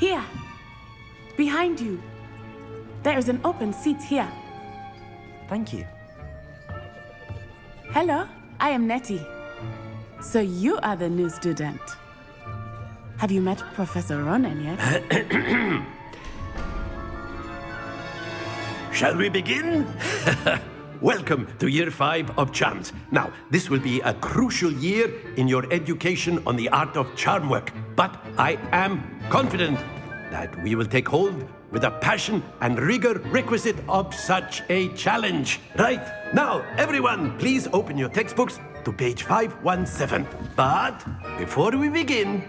Here. Behind you. There is an open seat here. Thank you. Hello, I am Nettie. So you are the new student. Have you met Professor Ronan yet? Shall we begin? Welcome to Year 5 of Charms. Now, this will be a crucial year in your education on the art of charm work. But I am confident that we will take hold with the passion and rigor requisite of such a challenge. Right, now, everyone, please open your textbooks to page 517. But before we begin,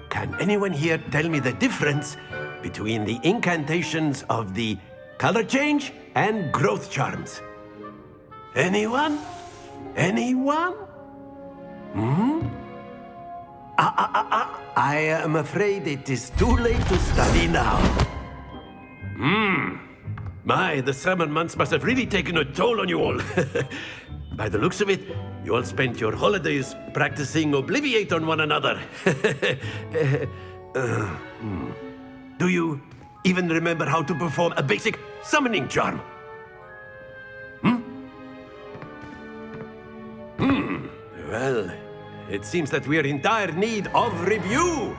can anyone here tell me the difference between the incantations of the color change and growth charms? Anyone? Anyone? I am afraid it is too late to study now. My, the summer months must have really taken a toll on you all. By the looks of it, you all spent your holidays practicing Obliviate on one another. Do you even remember how to perform a basic summoning charm? Well, it seems that we are in dire need of review.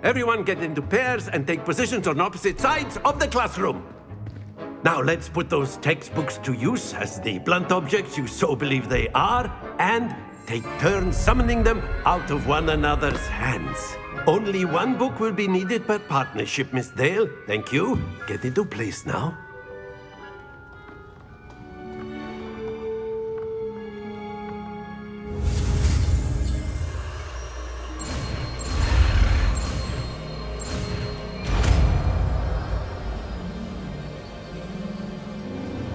Everyone get into pairs and take positions on opposite sides of the classroom. Now let's put those textbooks to use as the blunt objects you so believe they are, and take turns summoning them out of one another's hands. Only one book will be needed per partnership, Miss Dale. Thank you. Get into place now.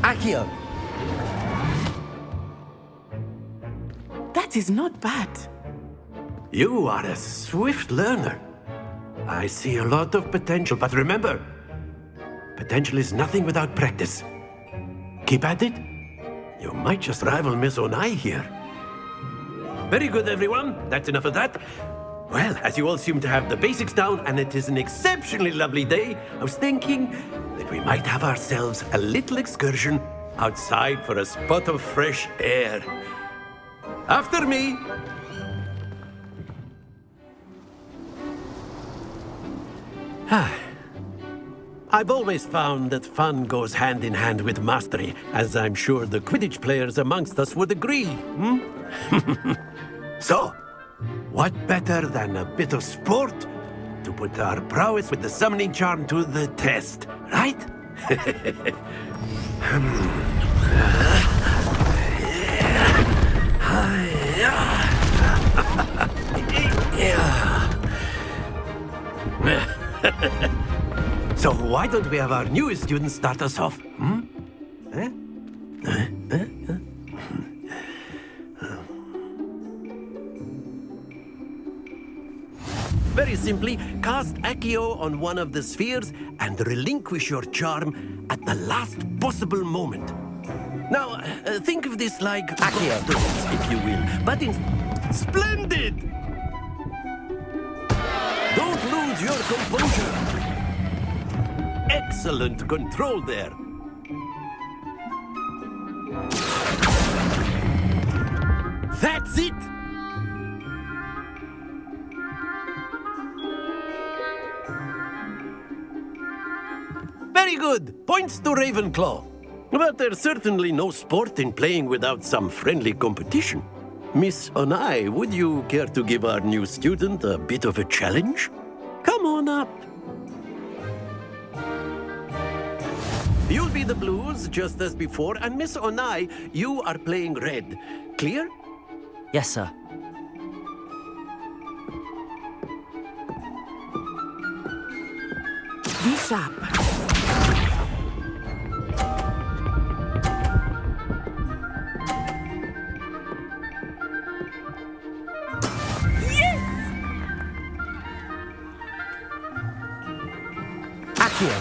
Accio! That is not bad. You are a swift learner. I see a lot of potential, but remember, potential is nothing without practice. Keep at it. You might just rival Miss Onai here. Very good, everyone. That's enough of that. Well, as you all seem to have the basics down, and it is an exceptionally lovely day, I was thinking that we might have ourselves a little excursion outside for a spot of fresh air. After me. I've always found that fun goes hand in hand with mastery, as I'm sure the Quidditch players amongst us would agree. So, what better than a bit of sport to put our prowess with the summoning charm to the test, right? So why don't we have our newest student start us off? Very simply, cast Accio on one of the spheres and relinquish your charm at the last possible moment. Now, think of this like Accio, if you will, but in splendid! Don't lose your composure. Excellent control there. That's it! Very good. Points to Ravenclaw. But there's certainly no sport in playing without some friendly competition. Miss Onai, would you care to give our new student a bit of a challenge? Come on up. You'll be the blues, just as before, and Miss Onai, you are playing red. Clear? Yes, sir. Be sharp. Accio!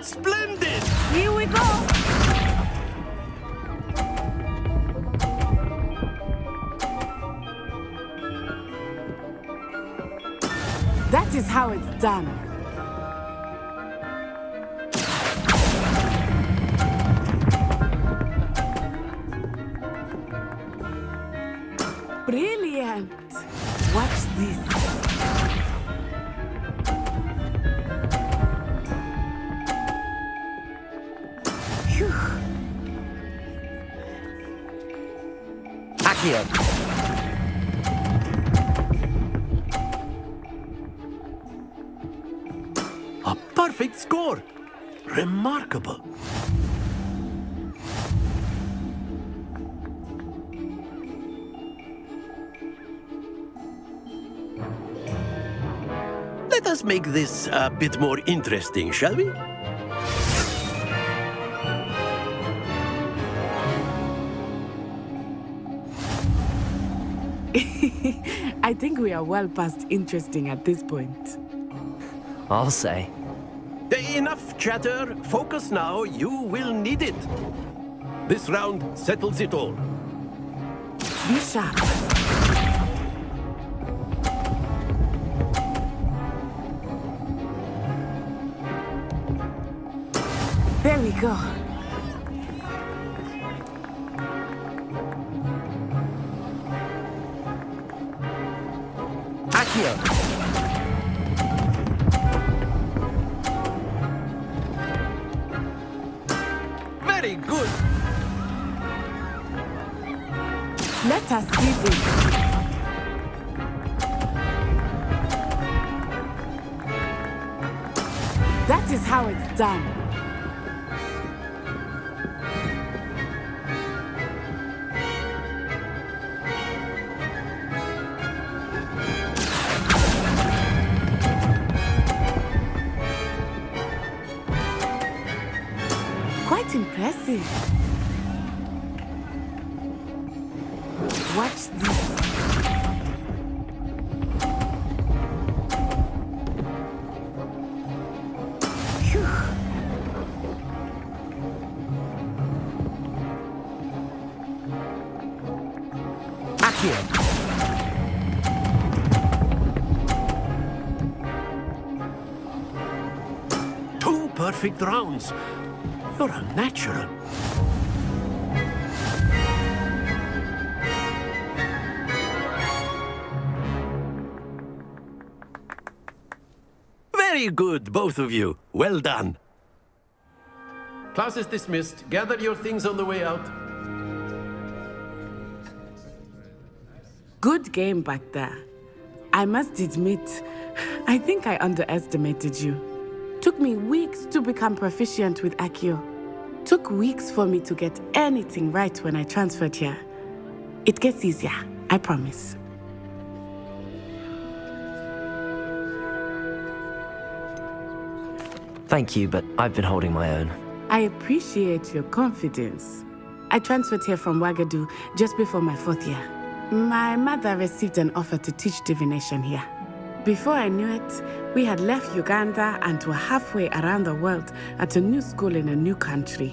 Splendid! Here we go. how it's done. Brilliant! Watch this. Phew. Accio. A perfect score! Remarkable. Let us make this a bit more interesting, shall we? I think we are well past interesting at this point. I'll say. Enough chatter. Focus now. You will need it. This round settles it all. Be sharp. There we go. Accio. Very good. Let us see this. That is how it's done. Quite impressive. Watch this. Phew. Accio. Two perfect rounds. You're a natural. Very good, both of you. Well done. Class is dismissed. Gather your things on the way out. Good game back there. I must admit, I think I underestimated you. Took me weeks to become proficient with Accio. Took weeks for me to get anything right when I transferred here. It gets easier, I promise. Thank you, but I've been holding my own. I appreciate your confidence. I transferred here from Wagadu just before my 4th year. My mother received an offer to teach divination here. Before I knew it, we had left Uganda and were halfway around the world at a new school in a new country.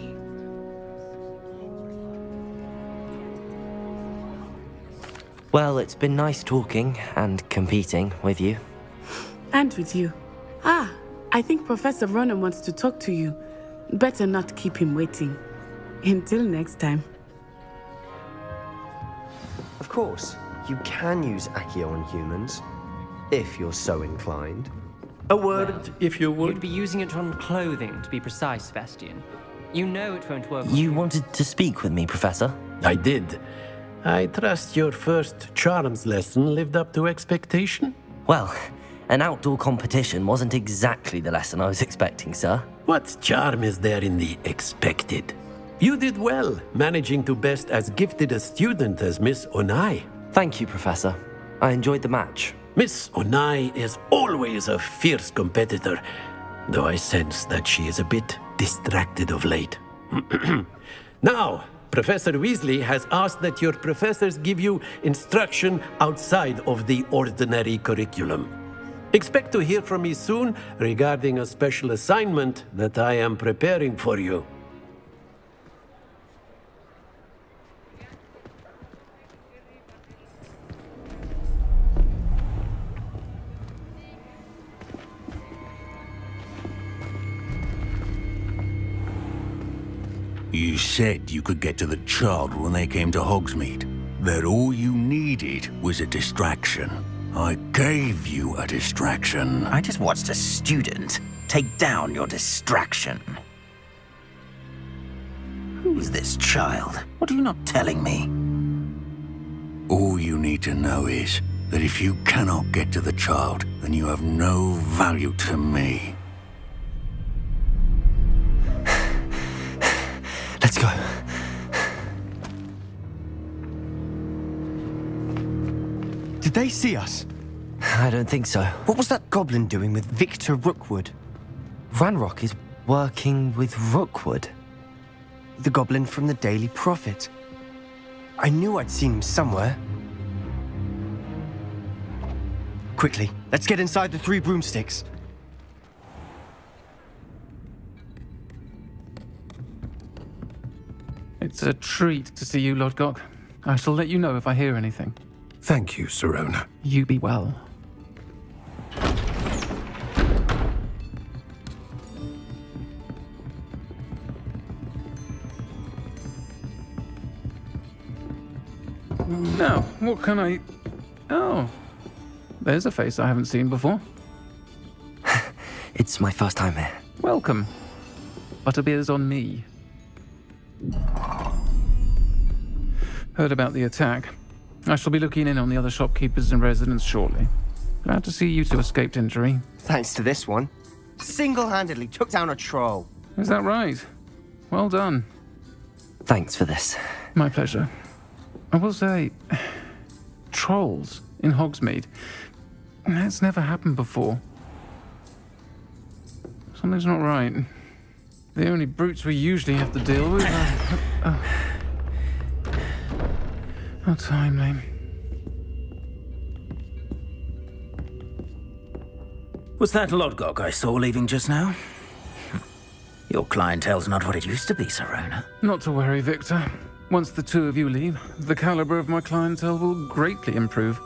Well, it's been nice talking and competing with you. And with you. Ah, I think Professor Ronan wants to talk to you. Better not keep him waiting. Until next time. Of course, you can use Accio on humans, if you're so inclined. A word, if you would. You'd be using it on clothing, to be precise, Sebastian. You know it won't work. You wanted to speak with me, Professor? I did. I trust your first charms lesson lived up to expectation? Well, an outdoor competition wasn't exactly the lesson I was expecting, sir. What charm is there in the expected? You did well, managing to best as gifted a student as Miss Onai. Thank you, Professor. I enjoyed the match. Miss Onai is always a fierce competitor, though I sense that she is a bit distracted of late. Now, Professor Weasley has asked that your professors give you instruction outside of the ordinary curriculum. Expect to hear from me soon regarding a special assignment that I am preparing for you. You said you could get to the child when they came to Hogsmeade. That all you needed was a distraction. I gave you a distraction. I just watched a student take down your distraction. Who is this child? What are you not telling me? All you need to know is that if you cannot get to the child, then you have no value to me. Let's go. Did they see us? I don't think so. What was that goblin doing with Victor Rookwood? Ranrock is working with Rookwood. The goblin from the Daily Prophet. I knew I'd seen him somewhere. Quickly, let's get inside the Three Broomsticks. It's a treat to see you, Lodgok. I shall let you know if I hear anything. Thank you, Sirona. You be well. Now, what can I... Oh, there's a face I haven't seen before. It's my first time here. Welcome. Butterbeer's on me. Heard about the attack. I shall be looking in on the other shopkeepers and residents shortly. Glad to see you two escaped injury. Thanks to this one. Single-handedly took down a troll. Is that right? Well done. Thanks for this. My pleasure. I will say, trolls in Hogsmeade. That's never happened before. Something's not right. The only brutes we usually have to deal with are... How timely. Was that Lodgok I saw leaving just now? Your clientele's not what it used to be, Sirona. Not to worry, Victor. Once the two of you leave, the caliber of my clientele will greatly improve.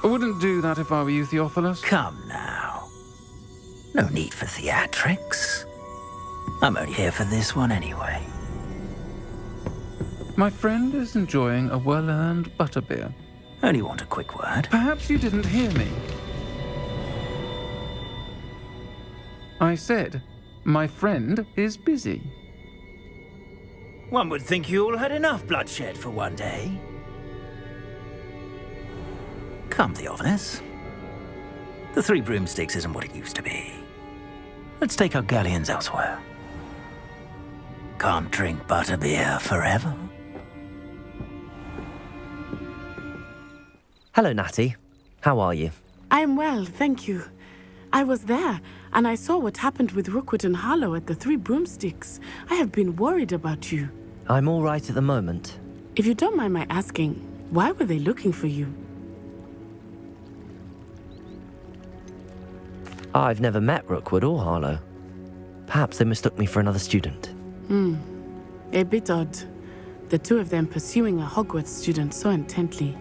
I wouldn't do that if I were you, Theophilus. Come now. No need for theatrics. I'm only here for this one anyway. My friend is enjoying a well-earned butterbeer. Only want a quick word. Perhaps you didn't hear me. I said, my friend is busy. One would think you all had enough bloodshed for one day. Come, Theophilus. The Three Broomsticks isn't what it used to be. Let's take our galleons elsewhere. Can't drink butterbeer forever. Hello, Natty. How are you? I'm well, thank you. I was there, and I saw what happened with Rookwood and Harlow at the Three Broomsticks. I have been worried about you. I'm all right at the moment. If you don't mind my asking, why were they looking for you? I've never met Rookwood or Harlow. Perhaps they mistook me for another student. A bit odd. The two of them pursuing a Hogwarts student so intently.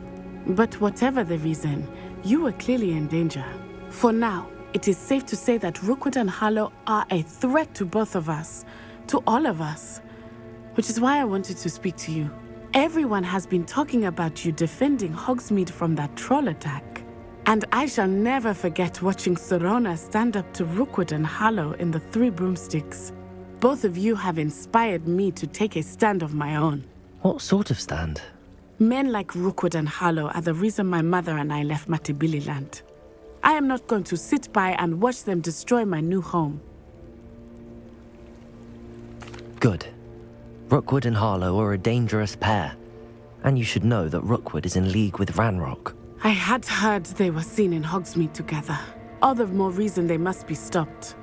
But whatever the reason, you were clearly in danger. For now, it is safe to say that Rookwood and Harlow are a threat to both of us, to all of us. Which is why I wanted to speak to you. Everyone has been talking about you defending Hogsmeade from that troll attack. And I shall never forget watching Sirona stand up to Rookwood and Harlow in the Three Broomsticks. Both of you have inspired me to take a stand of my own. What sort of stand? Men like Rookwood and Harlow are the reason my mother and I left Matibili Land. I am not going to sit by and watch them destroy my new home. Good. Rookwood and Harlow are a dangerous pair. And you should know that Rookwood is in league with Ranrock. I had heard they were seen in Hogsmeade together. All the more reason they must be stopped.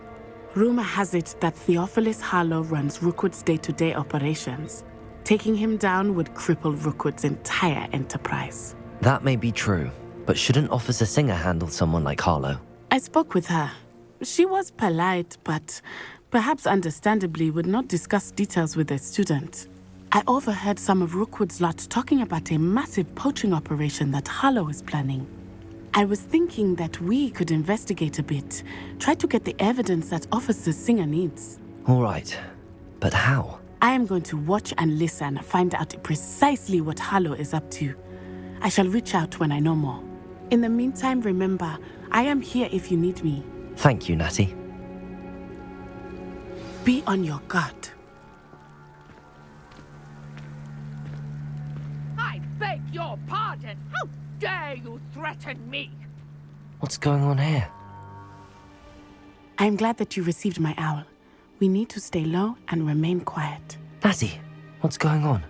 Rumor has it that Theophilus Harlow runs Rookwood's day-to-day operations. Taking him down would cripple Rookwood's entire enterprise. That may be true, but shouldn't Officer Singer handle someone like Harlow? I spoke with her. She was polite, but perhaps understandably would not discuss details with a student. I overheard some of Rookwood's lot talking about a massive poaching operation that Harlow is planning. I was thinking that we could investigate a bit, try to get the evidence that Officer Singer needs. All right, but how? I am going to watch and listen, find out precisely what Harlow is up to. I shall reach out when I know more. In the meantime, remember, I am here if you need me. Thank you, Natty. Be on your guard. I beg your pardon. How dare you threaten me? What's going on here? I am glad that you received my owl. We need to stay low and remain quiet. Natty, what's going on?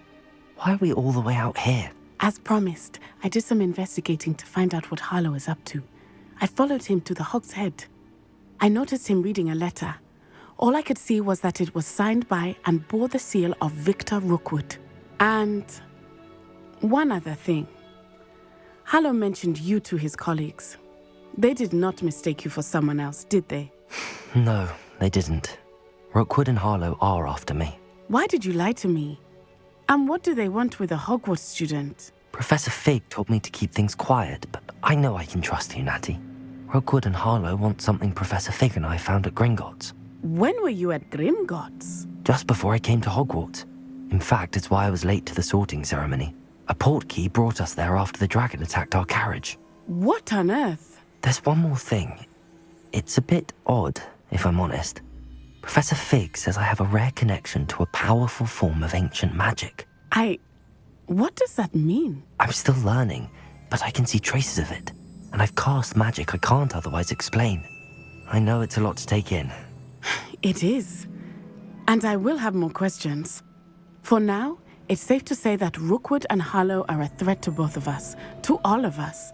Why are we all the way out here? As promised, I did some investigating to find out what Harlow is up to. I followed him to the Hog's Head. I noticed him reading a letter. All I could see was that it was signed by and bore the seal of Victor Rookwood. And one other thing. Harlow mentioned you to his colleagues. They did not mistake you for someone else, did they? No, they didn't. Rookwood and Harlow are after me. Why did you lie to me? And what do they want with a Hogwarts student? Professor Fig told me to keep things quiet, but I know I can trust you, Natty. Rookwood and Harlow want something Professor Fig and I found at Gringotts. When were you at Gringotts? Just before I came to Hogwarts. In fact, it's why I was late to the sorting ceremony. A portkey brought us there after the dragon attacked our carriage. What on earth? There's one more thing. It's a bit odd, if I'm honest. Professor Fig says I have a rare connection to a powerful form of ancient magic. What does that mean? I'm still learning, but I can see traces of it. And I've cast magic I can't otherwise explain. I know it's a lot to take in. It is. And I will have more questions. For now, it's safe to say that Rookwood and Harlow are a threat to both of us, to all of us.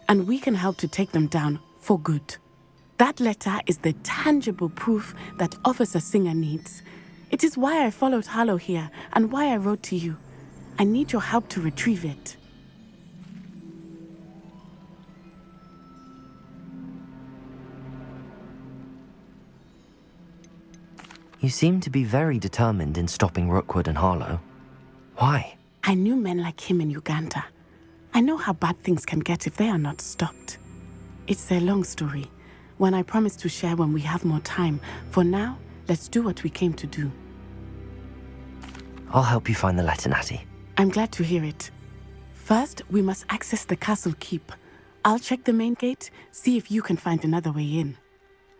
And we can help to take them down for good. That letter is the tangible proof that Officer Singer needs. It is why I followed Harlow here and why I wrote to you. I need your help to retrieve it. You seem to be very determined in stopping Rookwood and Harlow. Why? I knew men like him in Uganda. I know how bad things can get if they are not stopped. It's a long story, one I promise to share when we have more time. For now, let's do what we came to do. I'll help you find the letter, Natty. I'm glad to hear it. First, we must access the castle keep. I'll check the main gate, see if you can find another way in.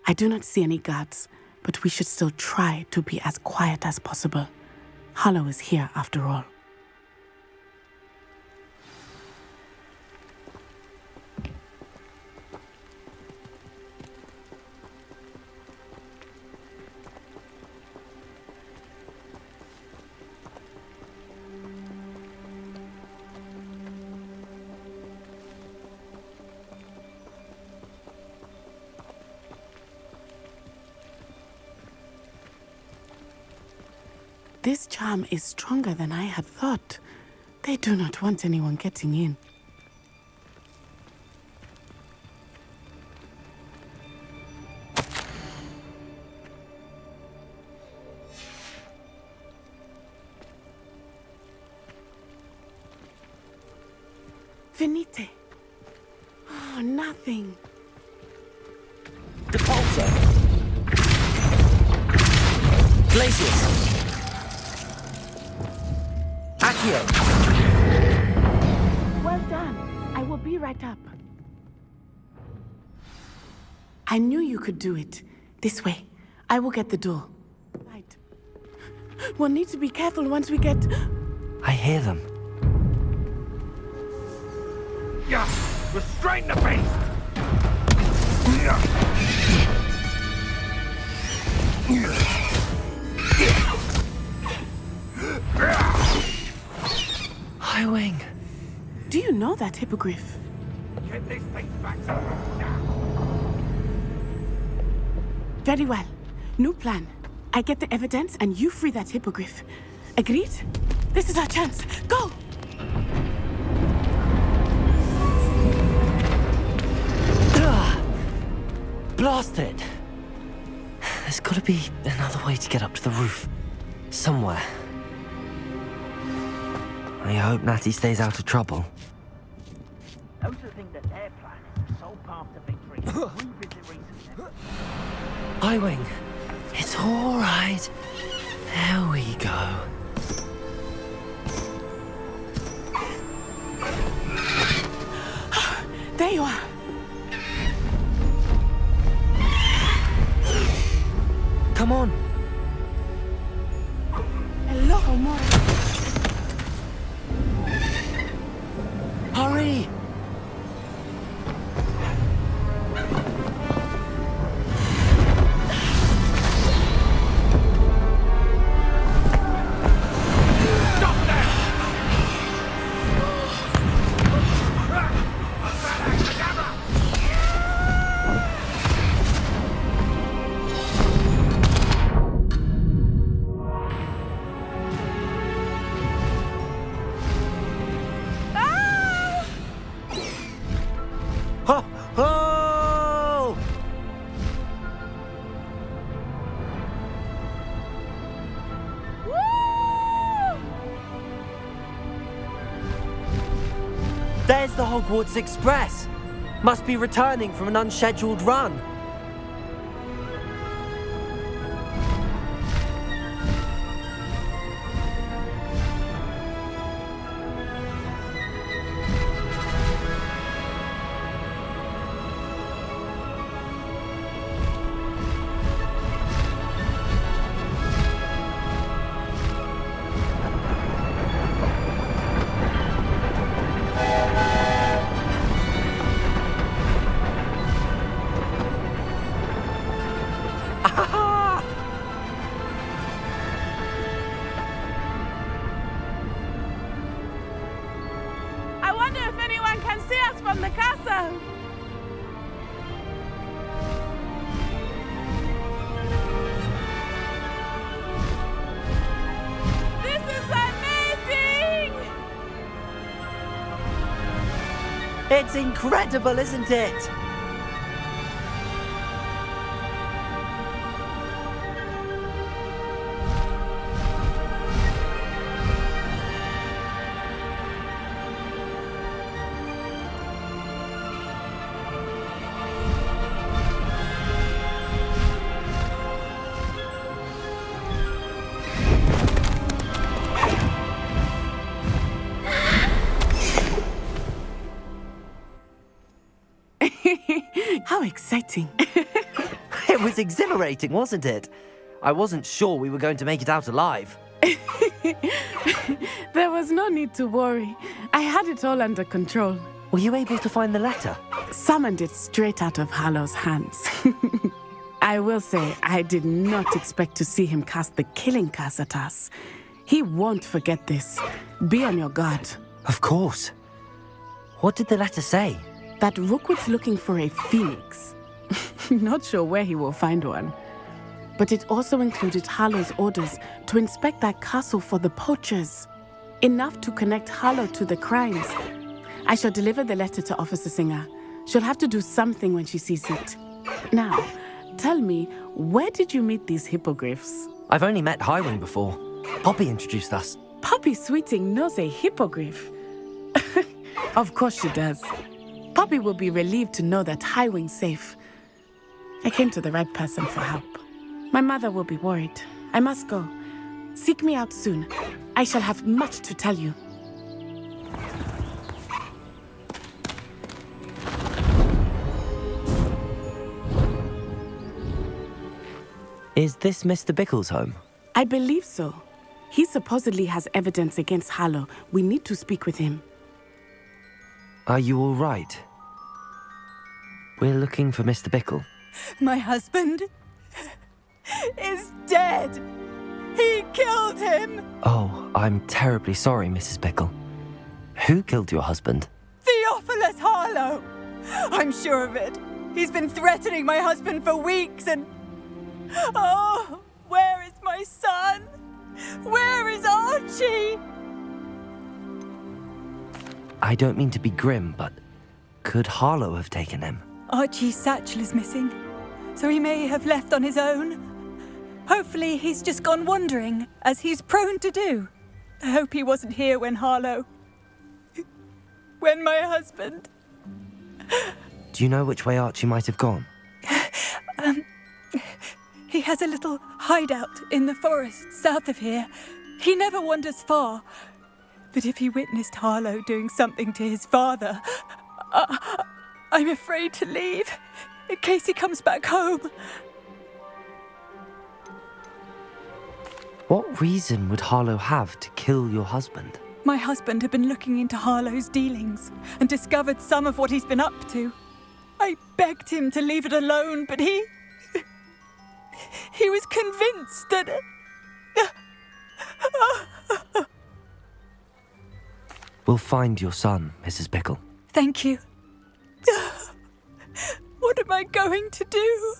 I do not see any guards, but we should still try to be as quiet as possible. Harlow is here after all. This charm is stronger than I had thought. They do not want anyone getting in. Venite. Oh, nothing. Depulso. Glacius. Well done. I will be right up. I knew you could do it. This way. I will get the door. Right. We'll need to be careful once we get... I hear them. Yeah, restrain the beast! Highwing. Do you know that hippogriff? Get this thing back. Very well. New plan. I get the evidence and you free that hippogriff. Agreed? This is our chance. Go! Blast it! There's gotta be another way to get up to the roof. Somewhere. I hope Natty stays out of trouble. Those who think that their plan is the sole path to victory revisit recent. Highwing, it's all right. There we go. There you are. Come on. Hello, amor. Hurry! Oh! There's the Hogwarts Express. Must be returning from an unscheduled run. I wonder if anyone can see us from the castle. This is amazing! It's incredible, isn't it? How exciting. It was exhilarating, wasn't it? I wasn't sure we were going to make it out alive. There was no need to worry. I had it all under control. Were you able to find the letter? Summoned it straight out of Hallow's hands. I will say, I did not expect to see him cast the killing curse at us. He won't forget this. Be on your guard. Of course. What did the letter say? That Rookwood's looking for a phoenix. Not sure where he will find one. But it also included Hallow's orders to inspect that castle for the poachers. Enough to connect Hallow to the crimes. I shall deliver the letter to Officer Singer. She'll have to do something when she sees it. Now, tell me, where did you meet these hippogriffs? I've only met Highwing before. Poppy introduced us. Poppy Sweeting knows a hippogriff. Of course she does. Poppy will be relieved to know that Highwing's safe. I came to the right person for help. My mother will be worried. I must go. Seek me out soon. I shall have much to tell you. Is this Mr. Bickle's home? I believe so. He supposedly has evidence against Hallow. We need to speak with him. Are you all right? We're looking for Mr. Bickle. My husband is dead. He killed him. Oh, I'm terribly sorry, Mrs. Bickle. Who killed your husband? Theophilus Harlow. I'm sure of it. He's been threatening my husband for weeks and... Oh, where is my son? Where is Archie? I don't mean to be grim, but could Harlow have taken him? Archie's satchel is missing, so he may have left on his own. Hopefully he's just gone wandering, as he's prone to do. I hope he wasn't here when when my husband... Do you know which way Archie might have gone? He has a little hideout in the forest south of here. He never wanders far. But if he witnessed Harlow doing something to his father, I'm afraid to leave in case he comes back home. What reason would Harlow have to kill your husband? My husband had been looking into Harlow's dealings and discovered some of what he's been up to. I begged him to leave it alone, but he was convinced that... We'll find your son, Mrs. Bickle. Thank you. What am I going to do?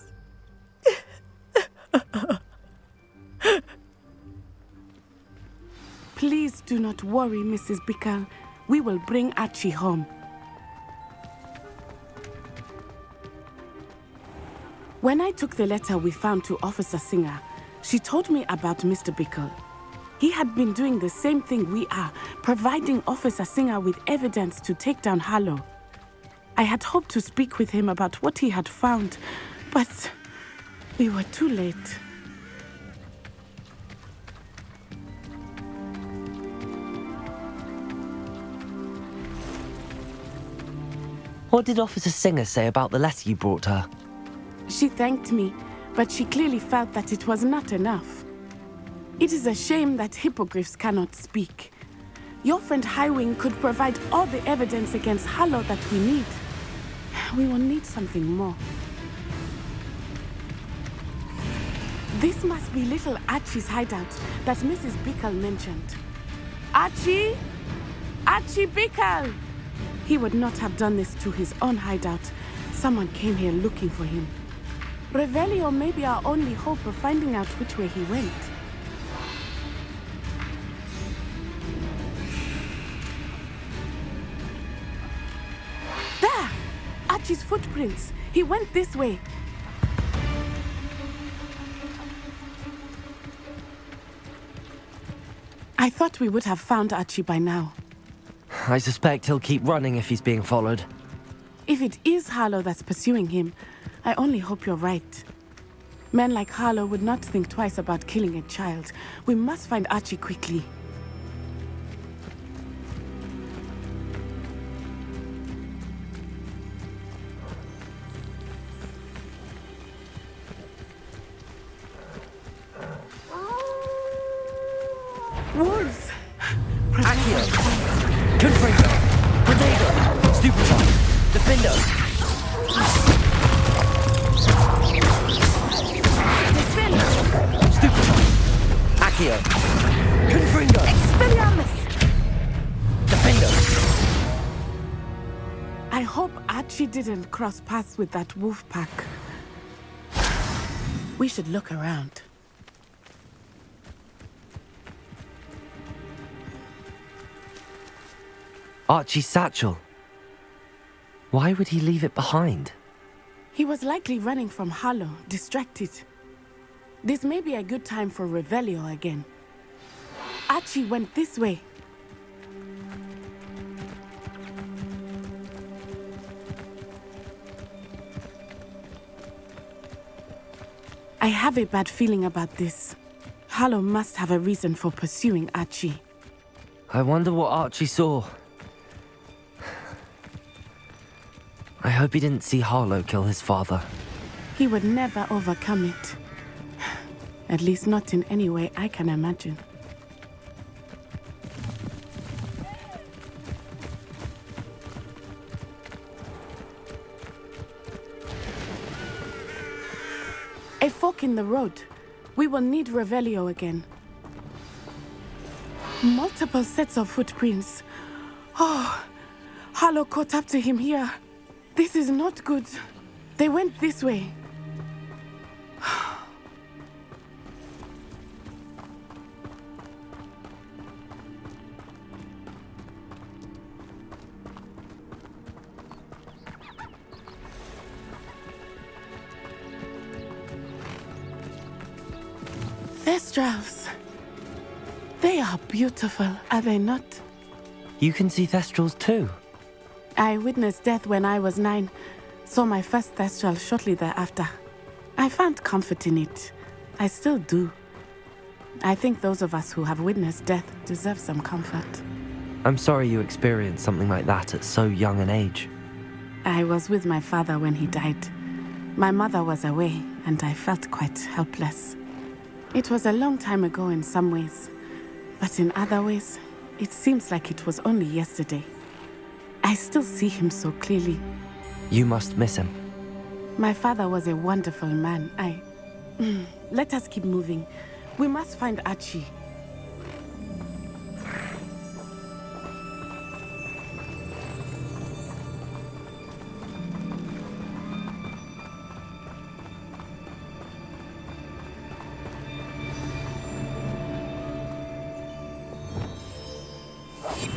Please do not worry, Mrs. Bickle. We will bring Archie home. When I took the letter we found to Officer Singer, she told me about Mr. Bickle. He had been doing the same thing we are, providing Officer Singer with evidence to take down Harlow. I had hoped to speak with him about what he had found, but we were too late. What did Officer Singer say about the letter you brought her? She thanked me, but she clearly felt that it was not enough. It is a shame that hippogriffs cannot speak. Your friend Highwing could provide all the evidence against Harlow that we need. We will need something more. This must be little Archie's hideout that Mrs. Bickle mentioned. Archie? Archie Bickle! He would not have done this to his own hideout. Someone came here looking for him. Revelio may be our only hope of finding out which way he went. There! Archie's footprints. He went this way. I thought we would have found Archie by now. I suspect he'll keep running if he's being followed. If it is Harlow that's pursuing him, I only hope you're right. Men like Harlow would not think twice about killing a child. We must find Archie quickly. Wolves! Accio! Confringo! Protego! Stupefy! Defender! Stupefy! Accio! Confringo! Expelliarmus! Defender! I hope Archie didn't cross paths with that wolf pack. We should look around. Archie's satchel. Why would he leave it behind? He was likely running from Harlow, distracted. This may be a good time for Revelio again. Archie went this way. I have a bad feeling about this. Harlow must have a reason for pursuing Archie. I wonder what Archie saw. I hope he didn't see Harlow kill his father. He would never overcome it. At least not in any way I can imagine. A fork in the road. We will need Revelio again. Multiple sets of footprints. Oh, Harlow caught up to him here. This is not good. They went this way. Thestrals. They are beautiful, are they not? You can see Thestrals too. I witnessed death when I was 9, saw my first Thestral shortly thereafter. I found comfort in it. I still do. I think those of us who have witnessed death deserve some comfort. I'm sorry you experienced something like that at so young an age. I was with my father when he died. My mother was away, and I felt quite helpless. It was a long time ago in some ways, but in other ways, it seems like it was only yesterday. I still see him so clearly. You must miss him. My father was a wonderful man. Let us keep moving. We must find Archie.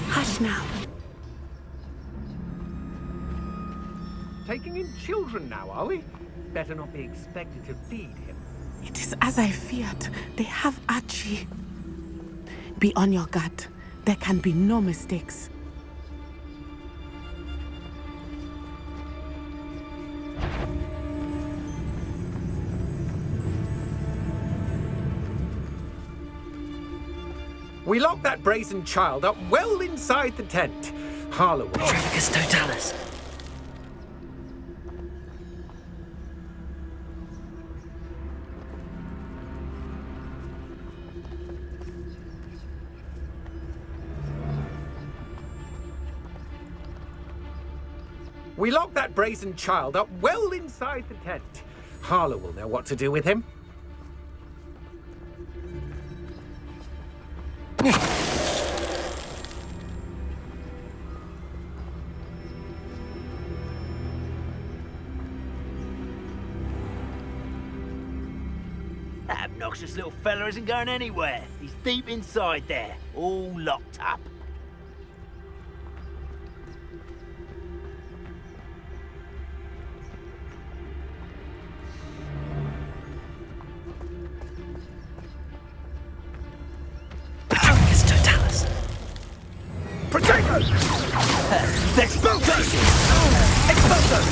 Hush now. Taking in children now, are we? Better not be expected to feed him. It is as I feared. They have Archie. Be on your guard. There can be no mistakes. We locked that brazen child up well inside the tent. Harlow will... Trafficus Totalis. We locked that brazen child up well inside the tent. Harlow will know what to do with him. That obnoxious little fella isn't going anywhere. He's deep inside there, all locked up. Trafficus Totalis. Protego! Explosive! Explosive!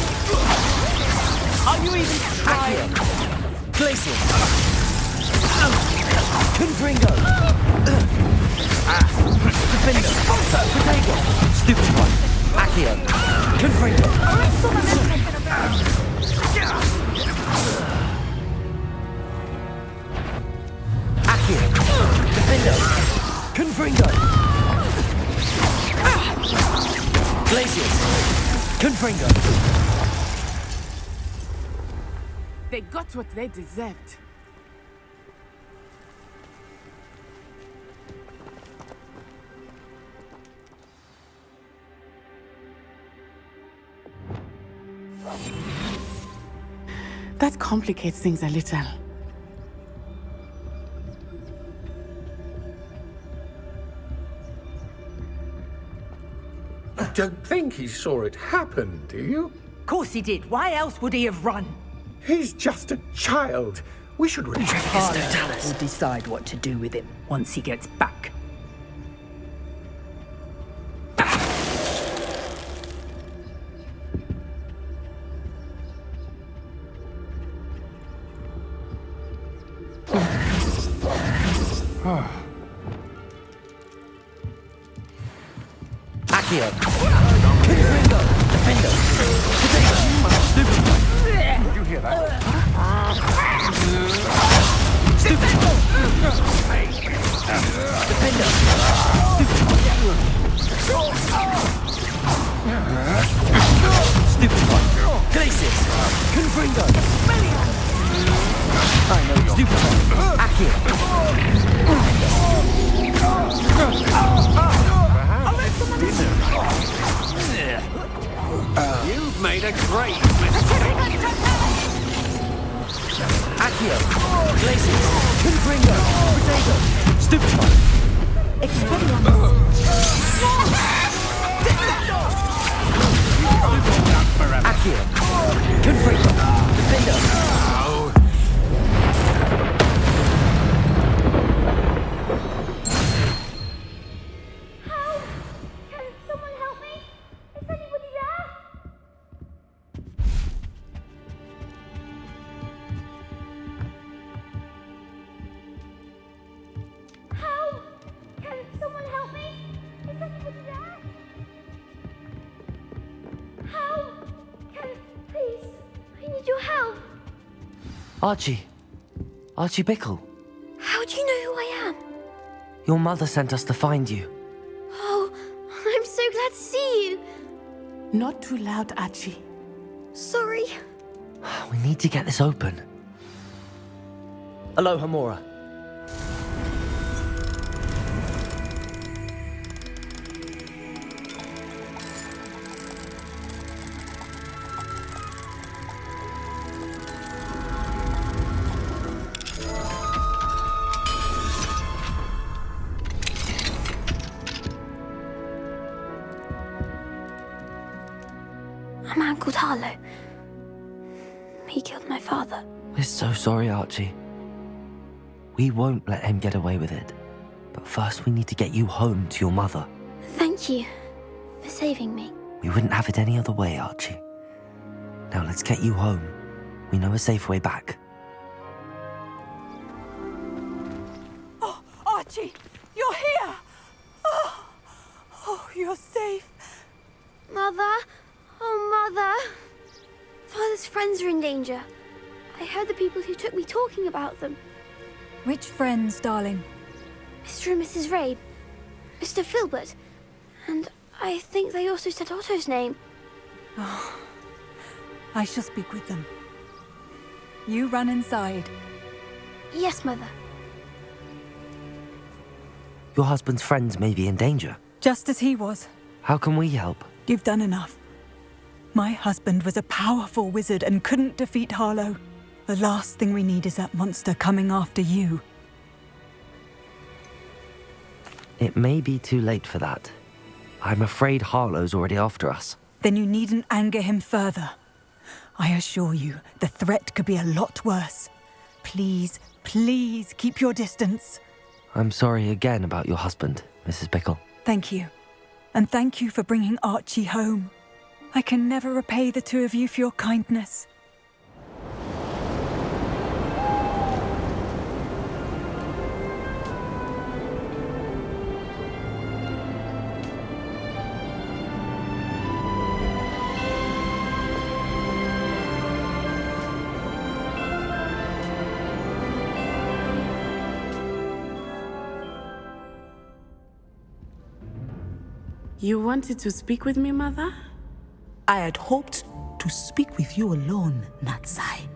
Are you even trying? Glacius. Confringo. Defender. Protego. Stupid one. Accio. Confringo. Accio. Defender. Confringo. Glacius. Confringo. They got what they deserved. That complicates things a little. I don't think he saw it happen, do you? Of course he did. Why else would he have run? He's just a child. We should really... Harlow will decide what to do with him once he gets back. Accio. Confringo. Defender. Potato. Stupid one. Did you hear that? Stupid one. Defender. Stupid one. Glacius. Confringo. I know. Stupid one. Accio. You've made a great mistake. Accio. Glacius. Confringo. Potato. Stupid one. Accio. Confringo. Defender. Archie. Archie Bickle. How do you know who I am? Your mother sent us to find you. Oh, I'm so glad to see you. Not too loud, Archie. Sorry. We need to get this open. Aloha, Mora. A man called Harlow. He killed my father. We're so sorry, Archie. We won't let him get away with it. But first we need to get you home to your mother. Thank you for saving me. We wouldn't have it any other way, Archie. Now let's get you home. We know a safe way back. Oh, Archie, you're here! Oh, you're safe. Mother? Oh, Mother. Father's friends are in danger. I heard the people who took me talking about them. Which friends, darling? Mr. and Mrs. Rabe, Mr. Filbert, and I think they also said Otto's name. Oh, I shall speak with them. You run inside. Yes, Mother. Your husband's friends may be in danger. Just as he was. How can we help? You've done enough. My husband was a powerful wizard and couldn't defeat Harlow. The last thing we need is that monster coming after you. It may be too late for that. I'm afraid Harlow's already after us. Then you needn't anger him further. I assure you, the threat could be a lot worse. Please, please keep your distance. I'm sorry again about your husband, Mrs. Bickle. Thank you. And thank you for bringing Archie home. I can never repay the two of you for your kindness. You wanted to speak with me, Mother? I had hoped to speak with you alone, Natsai.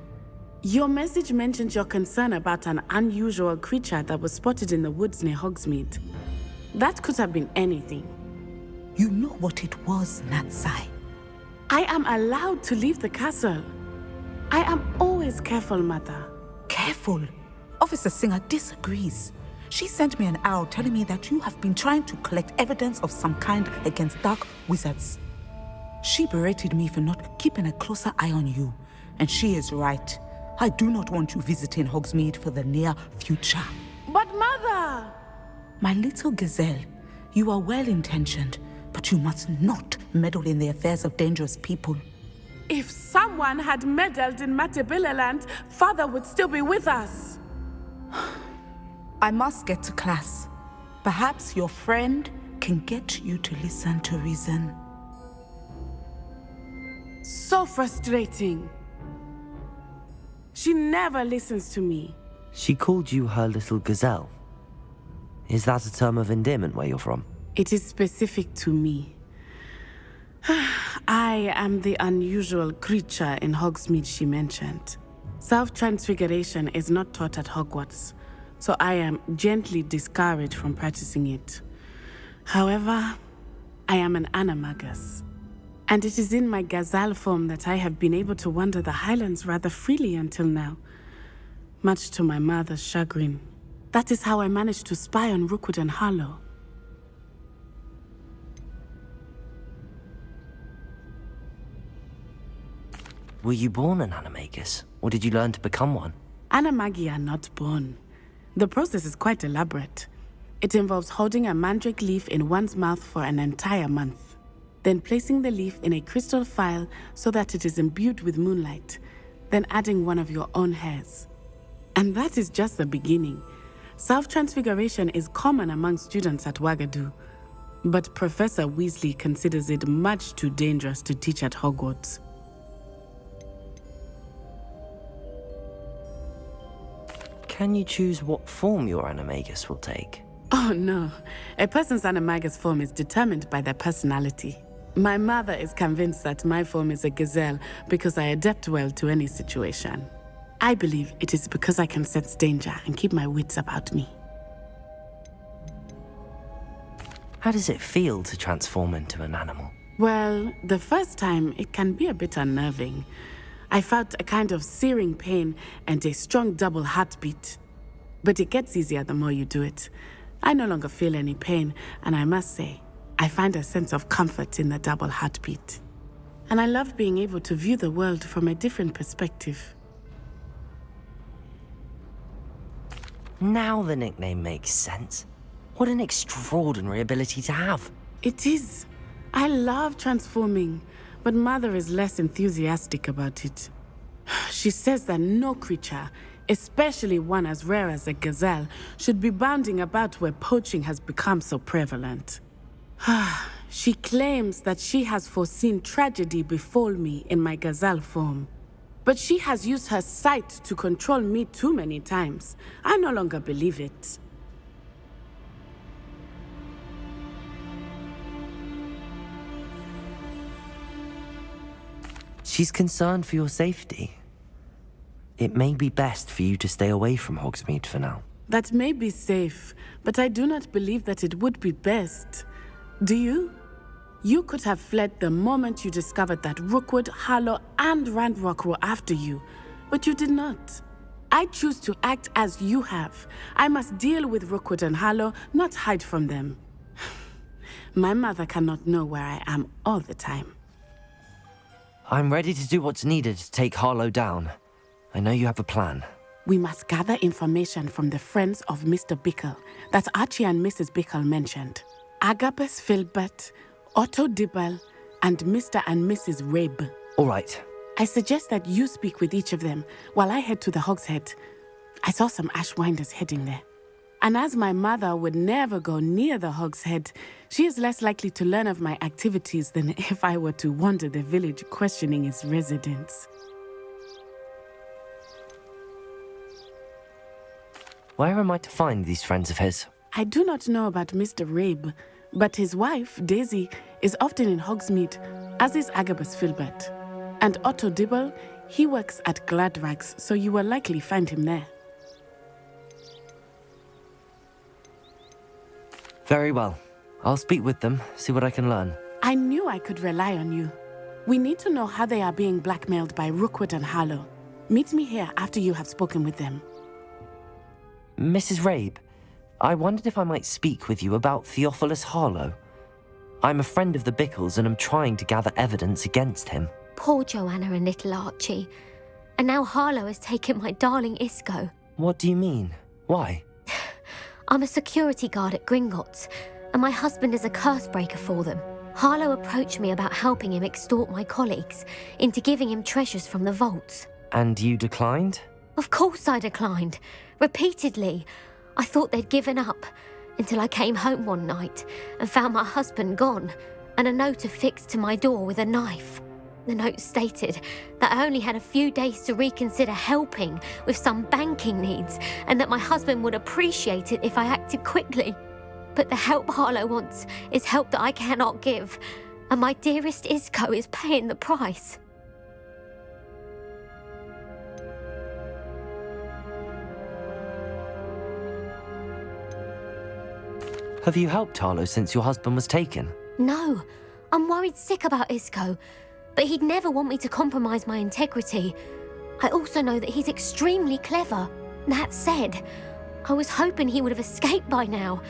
Your message mentioned your concern about an unusual creature that was spotted in the woods near Hogsmeade. That could have been anything. You know what it was, Natsai. I am allowed to leave the castle. I am always careful, Mother. Careful? Officer Singer disagrees. She sent me an arrow telling me that you have been trying to collect evidence of some kind against dark wizards. She berated me for not keeping a closer eye on you, and she is right. I do not want you visiting Hogsmeade for the near future. But Mother! My little gazelle, you are well-intentioned, but you must not meddle in the affairs of dangerous people. If someone had meddled in Matabeleland, Father would still be with us. I must get to class. Perhaps your friend can get you to listen to reason. So frustrating. She never listens to me. She called you her little gazelle. Is that a term of endearment where you're from? It is specific to me. I am the unusual creature in Hogsmeade she mentioned. Self-transfiguration is not taught at Hogwarts, so I am gently discouraged from practicing it. However, I am an animagus, and it is in my gazelle form that I have been able to wander the Highlands rather freely until now, much to my mother's chagrin. That is how I managed to spy on Rookwood and Harlow. Were you born an animagus, or did you learn to become one? Animagi are not born. The process is quite elaborate. It involves holding a mandrake leaf in one's mouth for an entire month, then placing the leaf in a crystal phial so that it is imbued with moonlight, then adding one of your own hairs. And that is just the beginning. Self-transfiguration is common among students at Wagadu, but Professor Weasley considers it much too dangerous to teach at Hogwarts. Can you choose what form your animagus will take? Oh no, a person's animagus form is determined by their personality. My mother is convinced that my form is a gazelle because I adapt well to any situation. I believe it is because I can sense danger and keep my wits about me. How does it feel to transform into an animal? Well, the first time it can be a bit unnerving. I felt a kind of searing pain and a strong double heartbeat. But it gets easier the more you do it. I no longer feel any pain, and I must say, I find a sense of comfort in the double heartbeat. And I love being able to view the world from a different perspective. Now the nickname makes sense. What an extraordinary ability to have. It is. I love transforming, but Mother is less enthusiastic about it. She says that no creature, especially one as rare as a gazelle, should be bounding about where poaching has become so prevalent. She claims that she has foreseen tragedy befall me in my gazelle form. But she has used her sight to control me too many times. I no longer believe it. She's concerned for your safety. It may be best for you to stay away from Hogsmeade for now. That may be safe, but I do not believe that it would be best. Do you? You could have fled the moment you discovered that Rookwood, Harlow, and Ranrock were after you, but you did not. I choose to act as you have. I must deal with Rookwood and Harlow, not hide from them. My mother cannot know where I am all the time. I'm ready to do what's needed to take Harlow down. I know you have a plan. We must gather information from the friends of Mr. Bickle that Archie and Mrs. Bickle mentioned. Agabus Filbert, Otto Dibble, and Mr. and Mrs. Rabe. All right. I suggest that you speak with each of them while I head to the Hogshead. I saw some Ashwinders heading there. And as my mother would never go near the Hogshead, she is less likely to learn of my activities than if I were to wander the village questioning its residents. Where am I to find these friends of his? I do not know about Mr. Rabe, but his wife, Daisy, is often in Hogsmeade, as is Agabus Filbert. And Otto Dibble, he works at Gladrags, so you will likely find him there. Very well. I'll speak with them, see what I can learn. I knew I could rely on you. We need to know how they are being blackmailed by Rookwood and Harlow. Meet me here after you have spoken with them. Mrs. Rabe, I wondered if I might speak with you about Theophilus Harlow. I'm a friend of the Bickles and am trying to gather evidence against him. Poor Joanna and little Archie. And now Harlow has taken my darling Isco. What do you mean? Why? I'm a security guard at Gringotts, and my husband is a curse breaker for them. Harlow approached me about helping him extort my colleagues into giving him treasures from the vaults. And you declined? Of course I declined. Repeatedly. I thought they'd given up, until I came home one night and found my husband gone, and a note affixed to my door with a knife. The note stated that I only had a few days to reconsider helping with some banking needs, and that my husband would appreciate it if I acted quickly. But the help Harlow wants is help that I cannot give, and my dearest Isco is paying the price. Have you helped Harlow since your husband was taken? No, I'm worried sick about Isco, but he'd never want me to compromise my integrity. I also know that he's extremely clever. That said, I was hoping he would have escaped by now.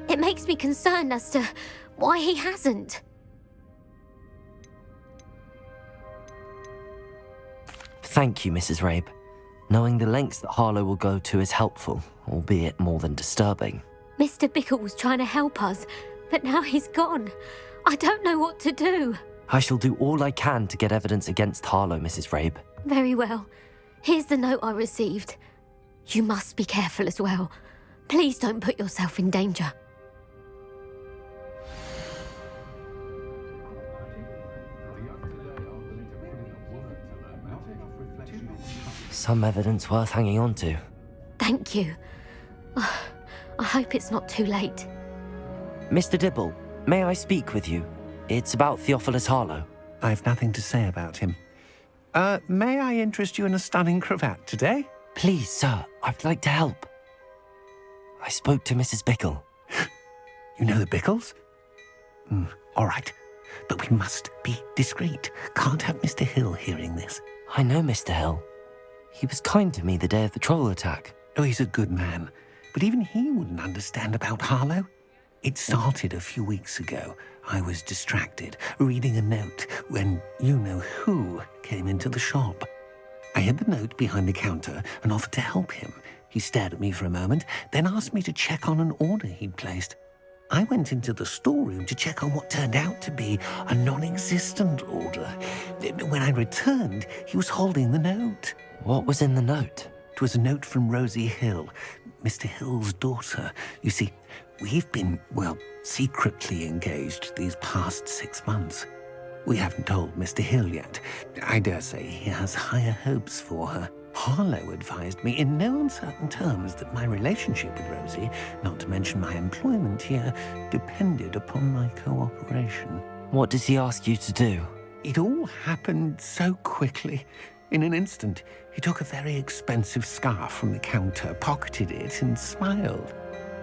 It makes me concerned as to why he hasn't. Thank you, Mrs. Rabe. Knowing the lengths that Harlow will go to is helpful, albeit more than disturbing. Mr. Bickle was trying to help us, but now he's gone. I don't know what to do. I shall do all I can to get evidence against Harlow, Mrs. Rabe. Very well. Here's the note I received. You must be careful as well. Please don't put yourself in danger. Some evidence worth hanging on to. Thank Thank you. I hope it's not too late. Mr. Dibble, may I speak with you? It's about Theophilus Harlow. I've nothing to say about him. May I interest you in a stunning cravat today? Please, sir, I'd like to help. I spoke to Mrs. Bickle. You know the Bickles? All right. But we must be discreet. Can't have Mr. Hill hearing this. I know Mr. Hill. He was kind to me the day of the troll attack. Oh, he's a good man. But even he wouldn't understand about Harlow. It started a few weeks ago. I was distracted, reading a note, when you-know-who came into the shop. I hid the note behind the counter and offered to help him. He stared at me for a moment, then asked me to check on an order he'd placed. I went into the storeroom to check on what turned out to be a non-existent order. When I returned, he was holding the note. What was in the note? It was a note from Rosie Hill, Mr. Hill's daughter. You see, we've been, secretly engaged these past 6 months. We haven't told Mr. Hill yet. I dare say he has higher hopes for her. Harlow advised me in no uncertain terms that my relationship with Rosie, not to mention my employment here, depended upon my cooperation. What did he ask you to do? It all happened so quickly. In an instant, he took a very expensive scarf from the counter, pocketed it, and smiled.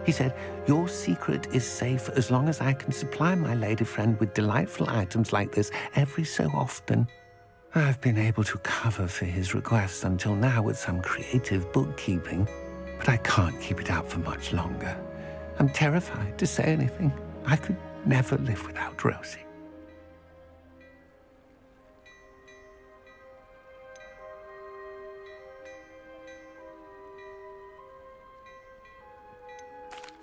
He said, "Your secret is safe as long as I can supply my lady friend with delightful items like this every so often." I've been able to cover for his requests until now with some creative bookkeeping, but I can't keep it up for much longer. I'm terrified to say anything. I could never live without Rosie.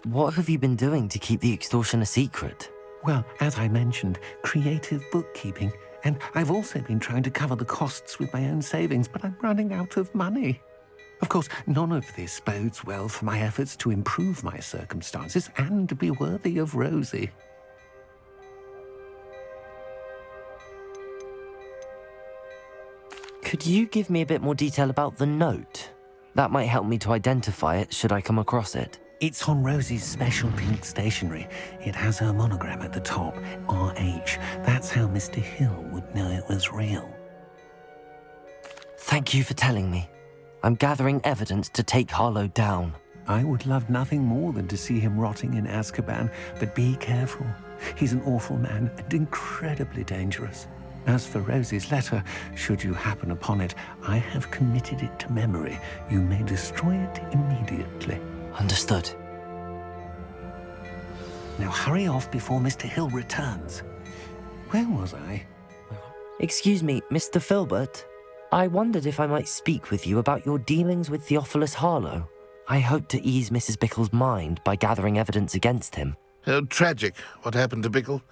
What have you been doing to keep the extortion a secret? Well, as I mentioned, creative bookkeeping. And I've also been trying to cover the costs with my own savings, but I'm running out of money. Of course, none of this bodes well for my efforts to improve my circumstances and to be worthy of Rosie. Could you give me a bit more detail about the note? That might help me to identify it should I come across it. It's on Rosie's special pink stationery. It has her monogram at the top, RH. That's how Mr. Hill would know it was real. Thank you for telling me. I'm gathering evidence to take Harlow down. I would love nothing more than to see him rotting in Azkaban, but be careful. He's an awful man and incredibly dangerous. As for Rosie's letter, should you happen upon it, I have committed it to memory. You may destroy it immediately. Understood. Now hurry off before Mr. Hill returns. Where was I? Excuse me, Mr. Filbert. I wondered if I might speak with you about your dealings with Theophilus Harlow. I hope to ease Mrs. Bickle's mind by gathering evidence against him. Tragic, what happened to Bickle.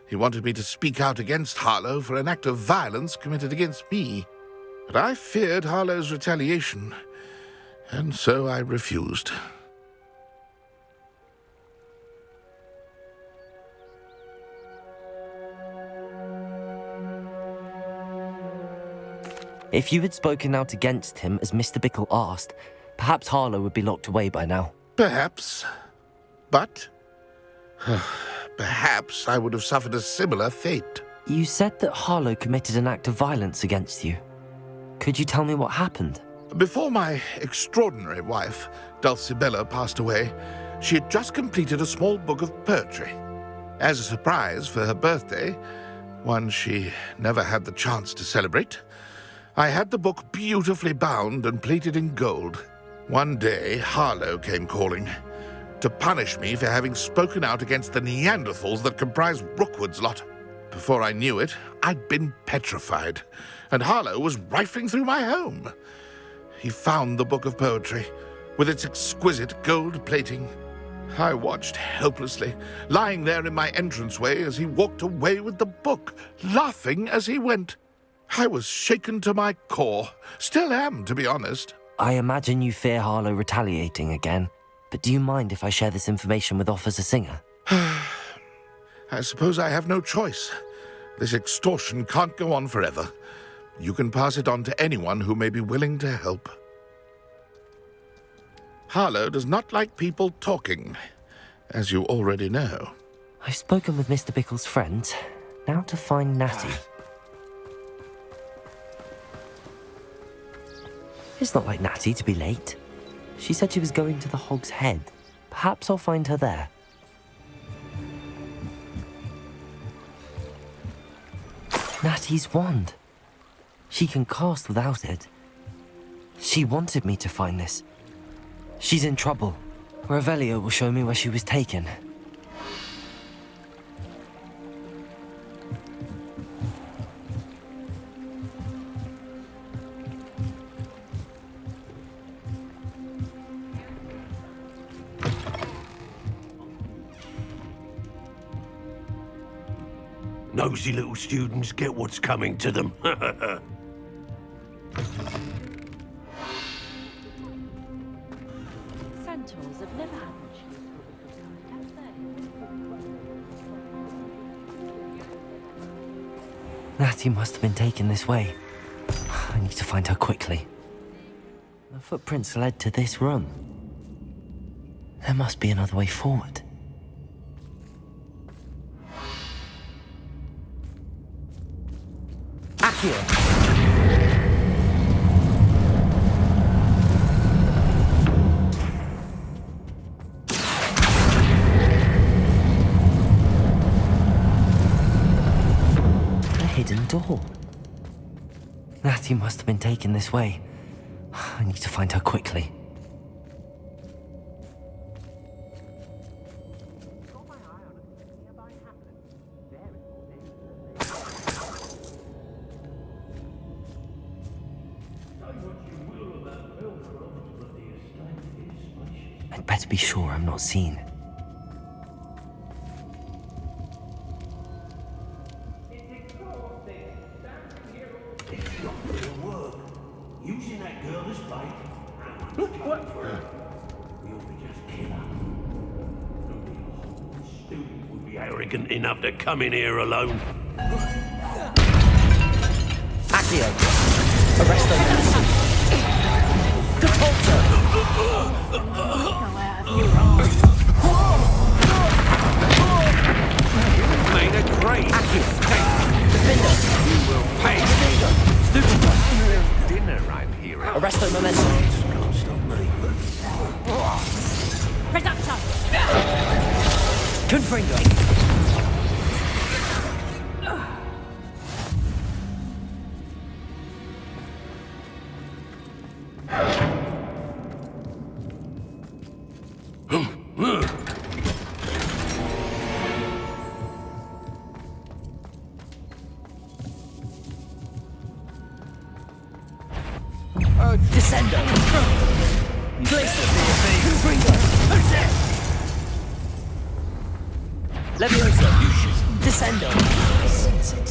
He wanted me to speak out against Harlow for an act of violence committed against me. But I feared Harlow's retaliation, and so I refused. If you had spoken out against him as Mr. Bickle asked, perhaps Harlow would be locked away by now. Perhaps. But perhaps I would have suffered a similar fate. You said that Harlow committed an act of violence against you. Could you tell me what happened? Before my extraordinary wife, Dulcibella, passed away, she had just completed a small book of poetry. As a surprise for her birthday, one she never had the chance to celebrate, I had the book beautifully bound and plated in gold. One day, Harlow came calling to punish me for having spoken out against the Neanderthals that comprise Rookwood's lot. Before I knew it, I'd been petrified, and Harlow was rifling through my home. He found the book of poetry, with its exquisite gold plating. I watched helplessly, lying there in my entranceway as he walked away with the book, laughing as he went. I was shaken to my core. Still am, to be honest. I imagine you fear Harlow retaliating again, but do you mind if I share this information with Officer Singer? I suppose I have no choice. This extortion can't go on forever. You can pass it on to anyone who may be willing to help. Harlow does not like people talking, as you already know. I've spoken with Mr. Bickle's friend. Now to find Natty. It's not like Natty to be late. She said she was going to the Hog's Head. Perhaps I'll find her there. Natty's wand. She can cast without it. She wanted me to find this. She's in trouble. Revelio will show me where she was taken. Nosy little students get what's coming to them. Centaurs have never had much use for have they? Natty must have been taken this way. I need to find her quickly. The footprints led to this room. There must be another way forward. Accio! Hidden door. Natty must have been taken this way. I need to find her quickly. I'd better be sure I'm not seen. Using that girl as bait. What? We ought to just kill her. Only a Hogwarts student would be arrogant enough to come in here alone. Accio! Arrest them! Depulso! You made a great mistake. Defender! You will pay. Stupid! Dinner right here. Arresto Memento! Can't stop me. Reduction! Confringo! Descendo! Glacier! Confringo! Levioso! Descendo! I sense it.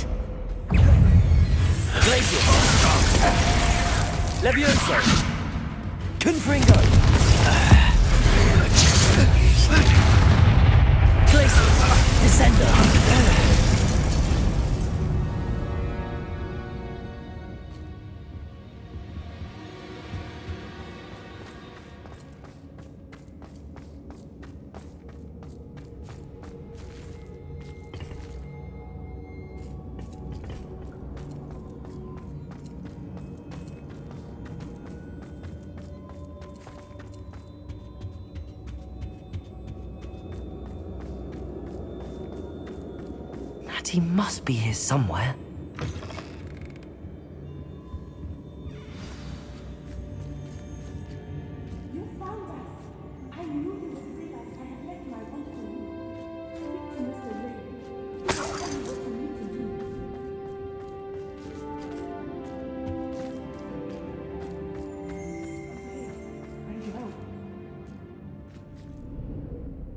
Glacier! Levioso! Confringo! Glacier! Descendo! He must be here somewhere. You found us. I knew you would bring us. I had left my wand for you. Speak to Mr. Ray. Tell me what you need to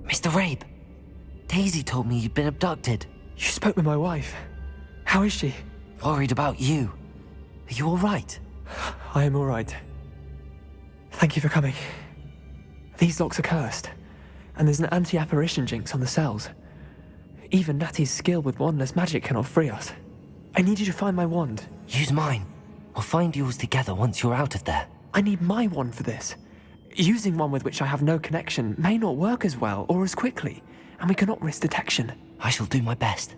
do. Mr. Rabe, Daisy told me you'd been abducted. You spoke with my wife. How is she? Worried about you. Are you all right? I am all right. Thank you for coming. These locks are cursed, and there's an anti-apparition jinx on the cells. Even Natty's skill with wandless magic cannot free us. I need you to find my wand. Use mine. We'll find yours together once you're out of there. I need my wand for this. Using one with which I have no connection may not work as well or as quickly, and we cannot risk detection. I shall do my best.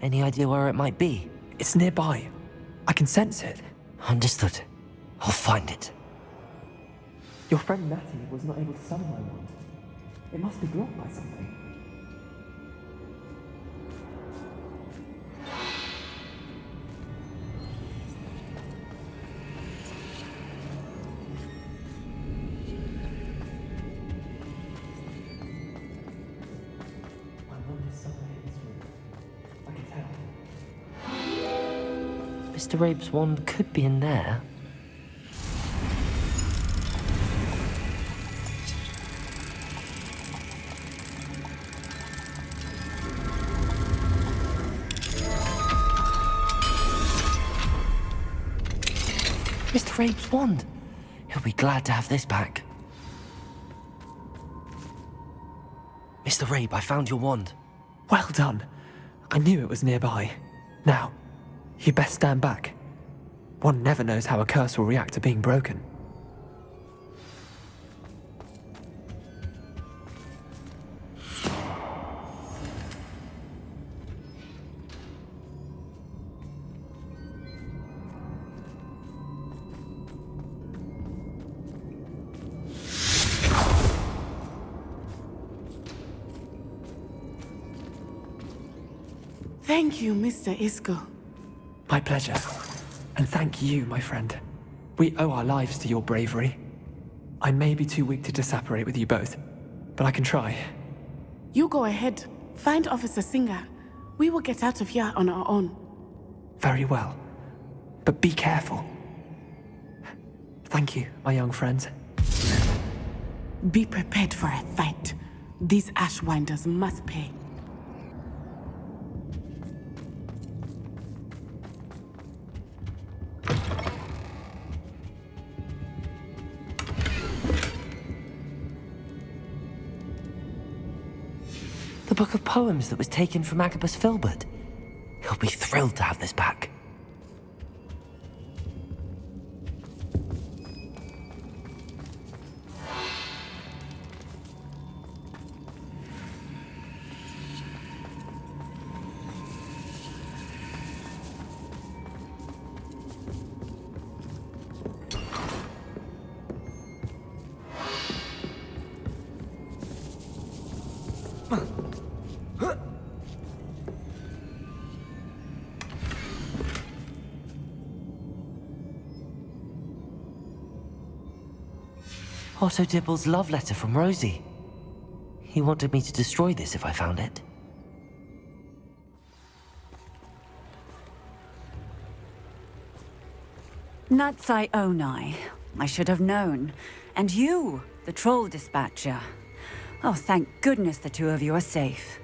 Any idea where it might be? It's nearby. I can sense it. Understood. I'll find it. Your friend Natty was not able to summon my wand. It must be blocked by something. My wand is somewhere in this room. I can tell. Mr. Rabe's wand could be in there. Mr. Rabe's wand. He'll be glad to have this back. Mr. Rabe, I found your wand. Well done. I knew it was nearby. Now, you best stand back. One never knows how a curse will react to being broken. Thank you, Mr. Isco. My pleasure. And thank you, my friend. We owe our lives to your bravery. I may be too weak to disapparate with you both, but I can try. You go ahead. Find Officer Singer. We will get out of here on our own. Very well. But be careful. Thank you, my young friends. Be prepared for a fight. These Ashwinders must pay. The book of poems that was taken from Agabus Filbert. He'll be thrilled to have this back. Otto Dibble's love letter from Rosie. He wanted me to destroy this if I found it. Natsai Onai. I should have known. And you, the troll dispatcher. Oh, thank goodness the two of you are safe.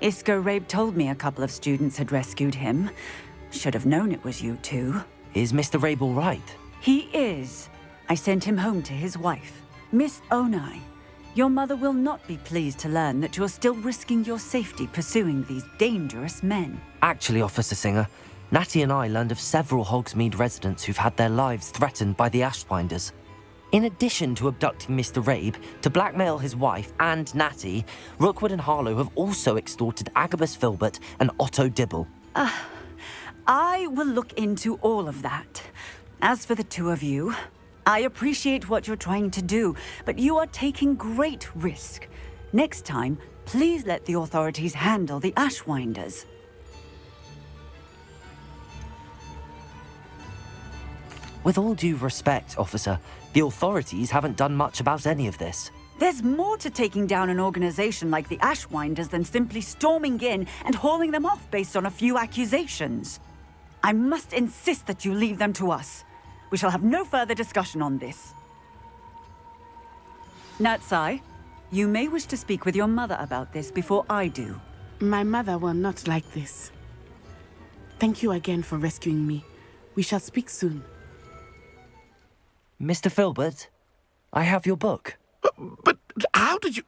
Isco Rabe told me a couple of students had rescued him. Should have known it was you two. Is Mr. Rabe all right? He is. I sent him home to his wife. Miss Onai, your mother will not be pleased to learn that you're still risking your safety pursuing these dangerous men. Actually, Officer Singer, Natty and I learned of several Hogsmeade residents who've had their lives threatened by the Ashwinders. In addition to abducting Mr. Rabe to blackmail his wife and Natty, Rookwood and Harlow have also extorted Agabus Filbert and Otto Dibble. I will look into all of that. As for the two of you, I appreciate what you're trying to do, but you are taking great risk. Next time, please let the authorities handle the Ashwinders. With all due respect, officer, the authorities haven't done much about any of this. There's more to taking down an organization like the Ashwinders than simply storming in and hauling them off based on a few accusations. I must insist that you leave them to us. We shall have no further discussion on this. Natsai, you may wish to speak with your mother about this before I do. My mother will not like this. Thank you again for rescuing me. We shall speak soon. Mr. Filbert, I have your book. But how did you...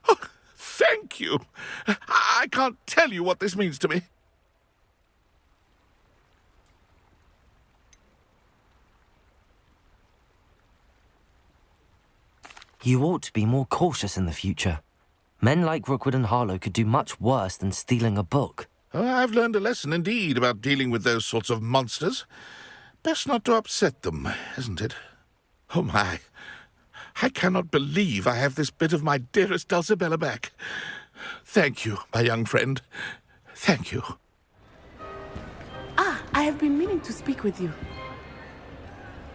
Oh, thank you. I can't tell you what this means to me. You ought to be more cautious in the future. Men like Rookwood and Harlow could do much worse than stealing a book. Oh, I've learned a lesson indeed about dealing with those sorts of monsters. Best not to upset them, isn't it? Oh my, I cannot believe I have this bit of my dearest Dulcibella back. Thank you, my young friend. Thank you. Ah, I have been meaning to speak with you.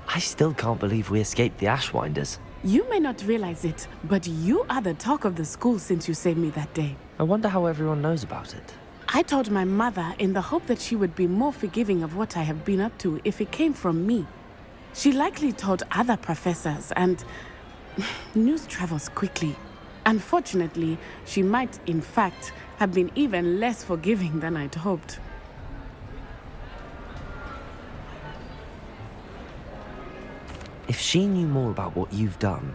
I still can't believe we escaped the Ashwinders. You may not realize it, but you are the talk of the school since you saved me that day. I wonder how everyone knows about it. I told my mother in the hope that she would be more forgiving of what I have been up to if it came from me. She likely told other professors, and news travels quickly. Unfortunately, she might, in fact, have been even less forgiving than I'd hoped. If she knew more about what you've done,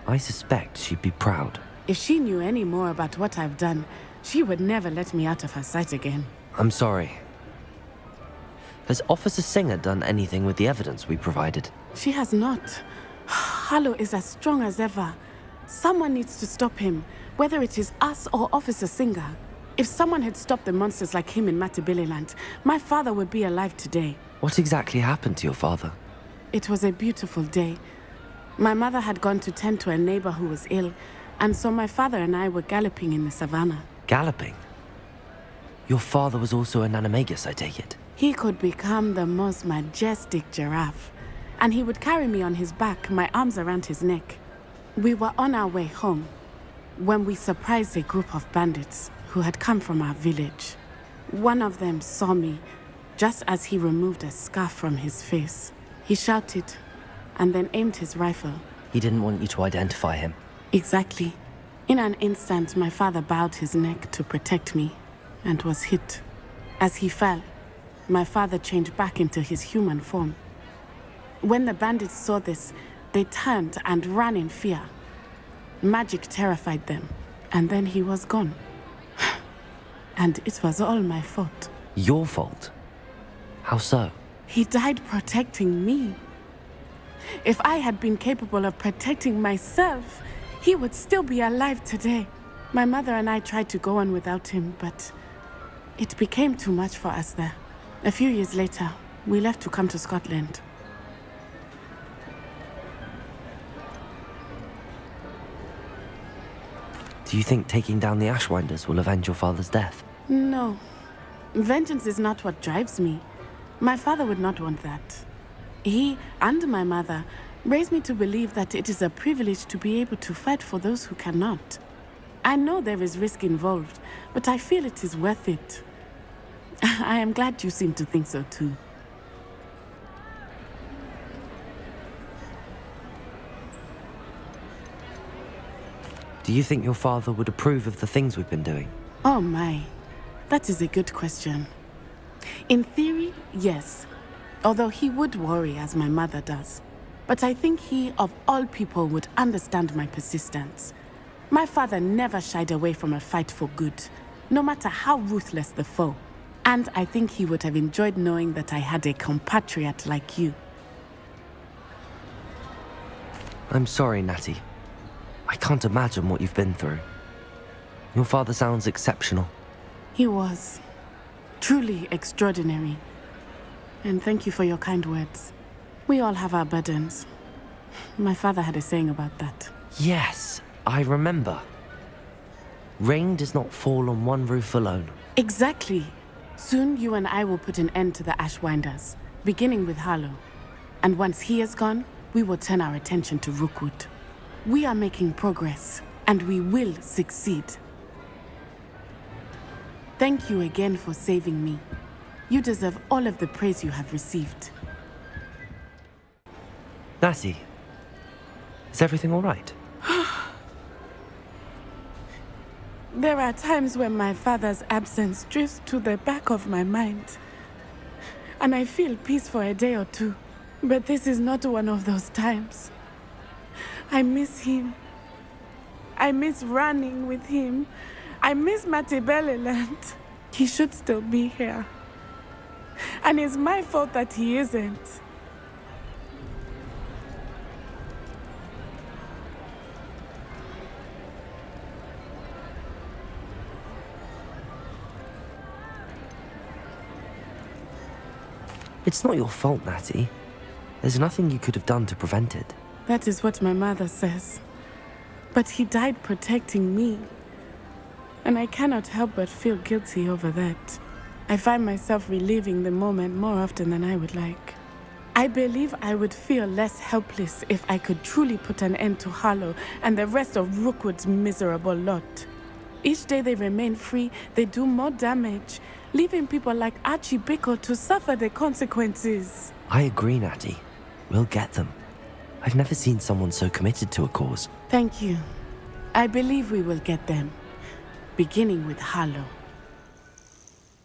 I suspect she'd be proud. If she knew any more about what I've done, she would never let me out of her sight again. I'm sorry. Has Officer Singer done anything with the evidence we provided? She has not. Harlow is as strong as ever. Someone needs to stop him, whether it is us or Officer Singer. If someone had stopped the monsters like him in Matabeleland, my father would be alive today. What exactly happened to your father? It was a beautiful day. My mother had gone to tend to a neighbor who was ill, and so my father and I were galloping in the savannah. Galloping? Your father was also an animagus, I take it? He could become the most majestic giraffe, and he would carry me on his back, my arms around his neck. We were on our way home when we surprised a group of bandits who had come from our village. One of them saw me just as he removed a scarf from his face. He shouted and then aimed his rifle. He didn't want you to identify him. Exactly. In an instant, my father bowed his neck to protect me and was hit. As he fell, my father changed back into his human form. When the bandits saw this, they turned and ran in fear. Magic terrified them, and then he was gone. And it was all my fault. Your fault? How so? He died protecting me. If I had been capable of protecting myself, he would still be alive today. My mother and I tried to go on without him, but it became too much for us there. A few years later, we left to come to Scotland. Do you think taking down the Ashwinders will avenge your father's death? No. Vengeance is not what drives me. My father would not want that. He and my mother raised me to believe that it is a privilege to be able to fight for those who cannot. I know there is risk involved, but I feel it is worth it. I am glad you seem to think so too. Do you think your father would approve of the things we've been doing? Oh my, that is a good question. In theory, yes. Although he would worry as my mother does. But I think he, of all people, would understand my persistence. My father never shied away from a fight for good, no matter how ruthless the foe. And I think he would have enjoyed knowing that I had a compatriot like you. I'm sorry, Natty. I can't imagine what you've been through. Your father sounds exceptional. He was. Truly extraordinary. And thank you for your kind words. We all have our burdens. My father had a saying about that. Yes, I remember. Rain does not fall on one roof alone. Exactly. Soon you and I will put an end to the Ashwinders, beginning with Harlow. And once he is gone, we will turn our attention to Rookwood. We are making progress, and we will succeed. Thank you again for saving me. You deserve all of the praise you have received. Natty, is everything all right? There are times when my father's absence drifts to the back of my mind, and I feel peace for a day or two. But this is not one of those times. I miss him. I miss running with him. I miss Matabeleland. He should still be here. And it's my fault that he isn't. It's not your fault, Natty. There's nothing you could have done to prevent it. That is what my mother says. But he died protecting me. And I cannot help but feel guilty over that. I find myself reliving the moment more often than I would like. I believe I would feel less helpless if I could truly put an end to Harlow and the rest of Rookwood's miserable lot. Each day they remain free, they do more damage, leaving people like Archie Bickle to suffer the consequences. I agree, Natty. We'll get them. I've never seen someone so committed to a cause. Thank you. I believe we will get them, beginning with Harlow.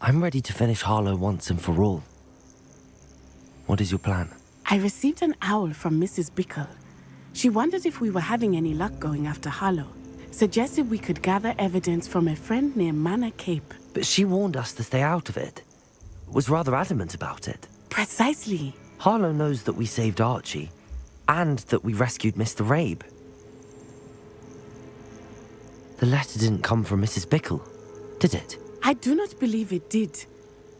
I'm ready to finish Harlow once and for all. What is your plan? I received an owl from Mrs. Bickle. She wondered if we were having any luck going after Harlow. Suggested we could gather evidence from a friend near Manor Cape. But she warned us to stay out of it. Was rather adamant about it. Precisely. Harlow knows that we saved Archie, and that we rescued Mr. Rabe. The letter didn't come from Mrs. Bickle, did it? I do not believe it did.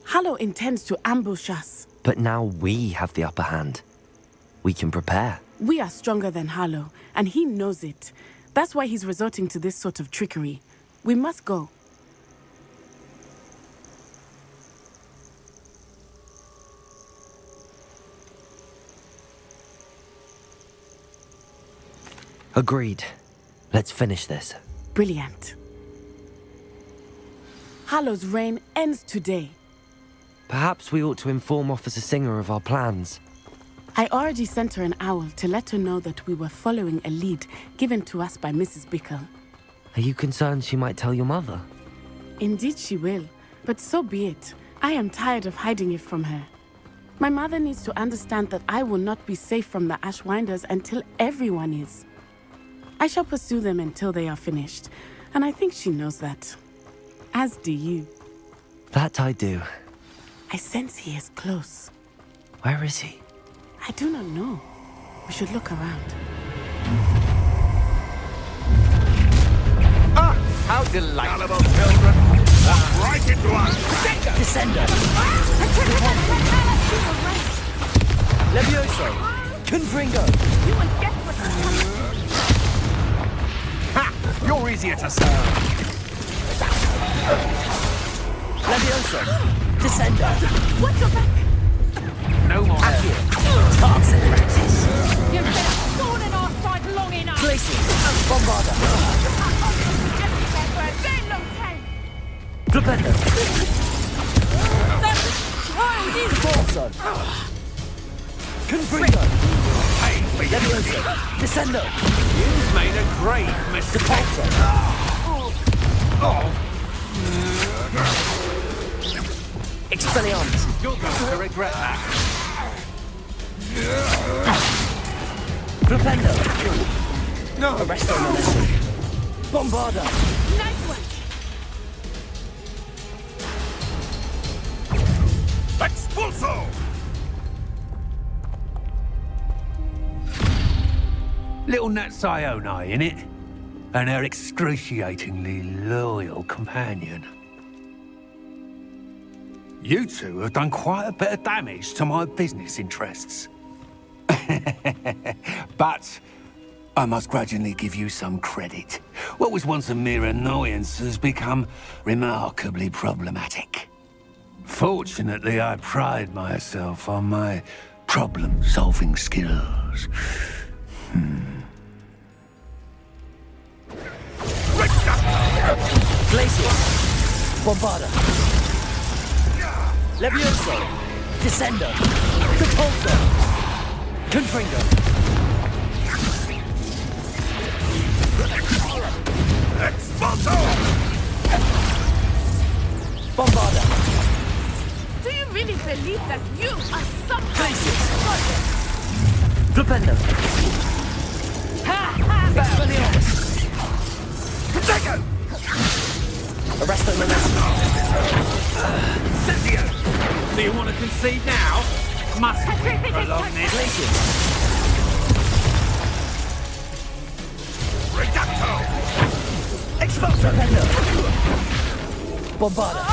Harlow intends to ambush us. But now we have the upper hand. We can prepare. We are stronger than Harlow, and he knows it. That's why he's resorting to this sort of trickery. We must go. Agreed. Let's finish this. Brilliant. Harlow's reign ends today. Perhaps we ought to inform Officer Singer of our plans. I already sent her an owl to let her know that we were following a lead given to us by Mrs. Bickle. Are you concerned she might tell your mother? Indeed she will, but so be it. I am tired of hiding it from her. My mother needs to understand that I will not be safe from the Ashwinders until everyone is. I shall pursue them until they are finished, and I think she knows that. As do you. That I do. I sense he is close. Where is he? I do not know. We should look around. Ah, how delightful, children! Walk right into us! Descender! Levioso! Confringo! You will get what Ha! You're easier to serve! Levioso! Descender! What's your back? No more. Accio! Target practice! You've been a thorn in our side long enough! Glacier! Bombarda! Everywhere for a very long time! Flipendo! That's child is... Torso! Confringo! Hey, Levioso! Descendo! you've made a great mistake. Depulso! Expelliarmus! You're going to regret that. Flipendo! No! Arresto Momentum! Bombarda! Nice one! Expulso! Little Natsai Onai, innit? And her excruciatingly loyal companion. You two have done quite a bit of damage to my business interests. But I must grudgingly give you some credit. What was once a mere annoyance has become remarkably problematic. Fortunately, I pride myself on my problem-solving skills. Glacier! Bombarda! Levioso! Descendo! Depulso! Confringo! Expulso! Bombarda! Do you really believe that you are somehow... Flipendo! Expelliarmus! Protego! Arresto Momentum! Incendio! Do you want to concede now? Must prolong this. Glacier! Reducto! Expulso! Flipendo! Bombarda!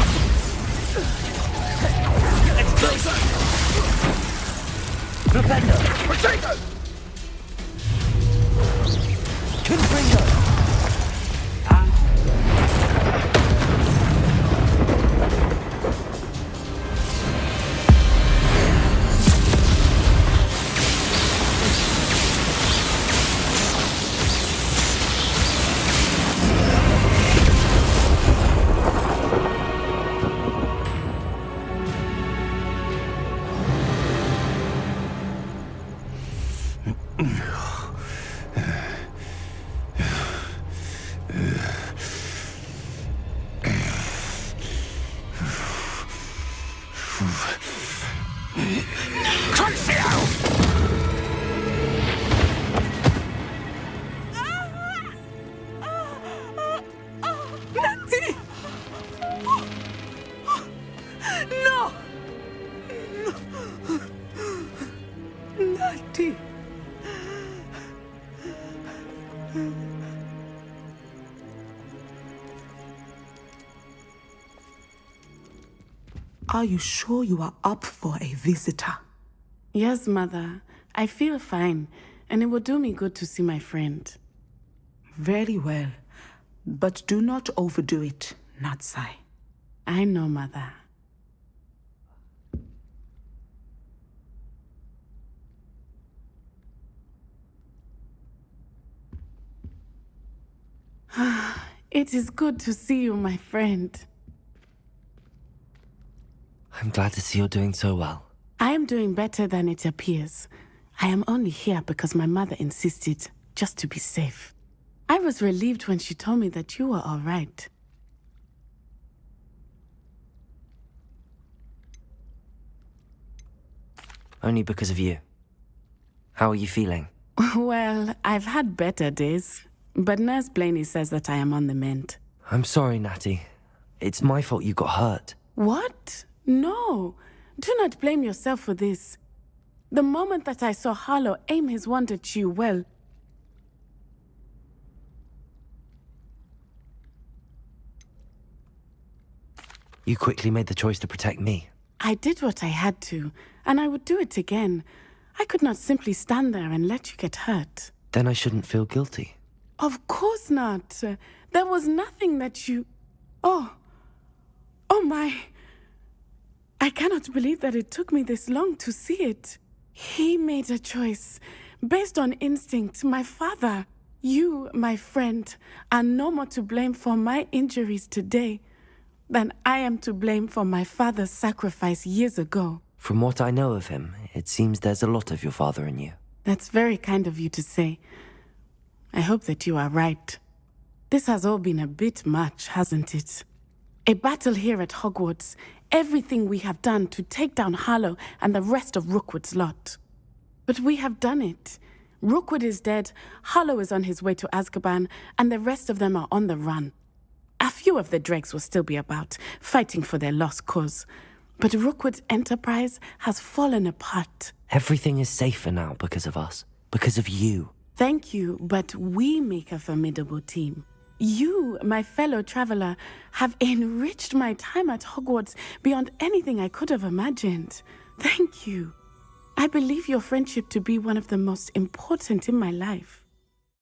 Expulso! Flipendo! Potato! Confringo! Natty! No! Natty! Are you sure you are up for a visitor? Yes, Mother. I feel fine, and it will do me good to see my friend. Very well. But do not overdo it, Natsai. I know, Mother. It is good to see you, my friend. I'm glad to see you're doing so well. I am doing better than it appears. I am only here because my mother insisted, just to be safe. I was relieved when she told me that you were all right. Only because of you. How are you feeling? Well, I've had better days, but Nurse Blaney says that I am on the mend. I'm sorry, Natty. It's my fault you got hurt. What? No. Do not blame yourself for this. The moment that I saw Harlow aim his wand at you, well... You quickly made the choice to protect me. I did what I had to, and I would do it again. I could not simply stand there and let you get hurt. Then I shouldn't feel guilty. Of course not. There was nothing that you... Oh my... I cannot believe that it took me this long to see it. He made a choice, based on instinct. My father, you, my friend, are no more to blame for my injuries today than I am to blame for my father's sacrifice years ago. From what I know of him, it seems there's a lot of your father in you. That's very kind of you to say. I hope that you are right. This has all been a bit much, hasn't it? A battle here at Hogwarts, everything we have done to take down Harlow and the rest of Rookwood's lot. But we have done it. Rookwood is dead, Harlow is on his way to Azkaban, and the rest of them are on the run. A few of the dregs will still be about, fighting for their lost cause. But Rookwood's enterprise has fallen apart. Everything is safer now because of us. Because of you. Thank you, but we make a formidable team. You, my fellow traveler, have enriched my time at Hogwarts beyond anything I could have imagined. Thank you. I believe your friendship to be one of the most important in my life.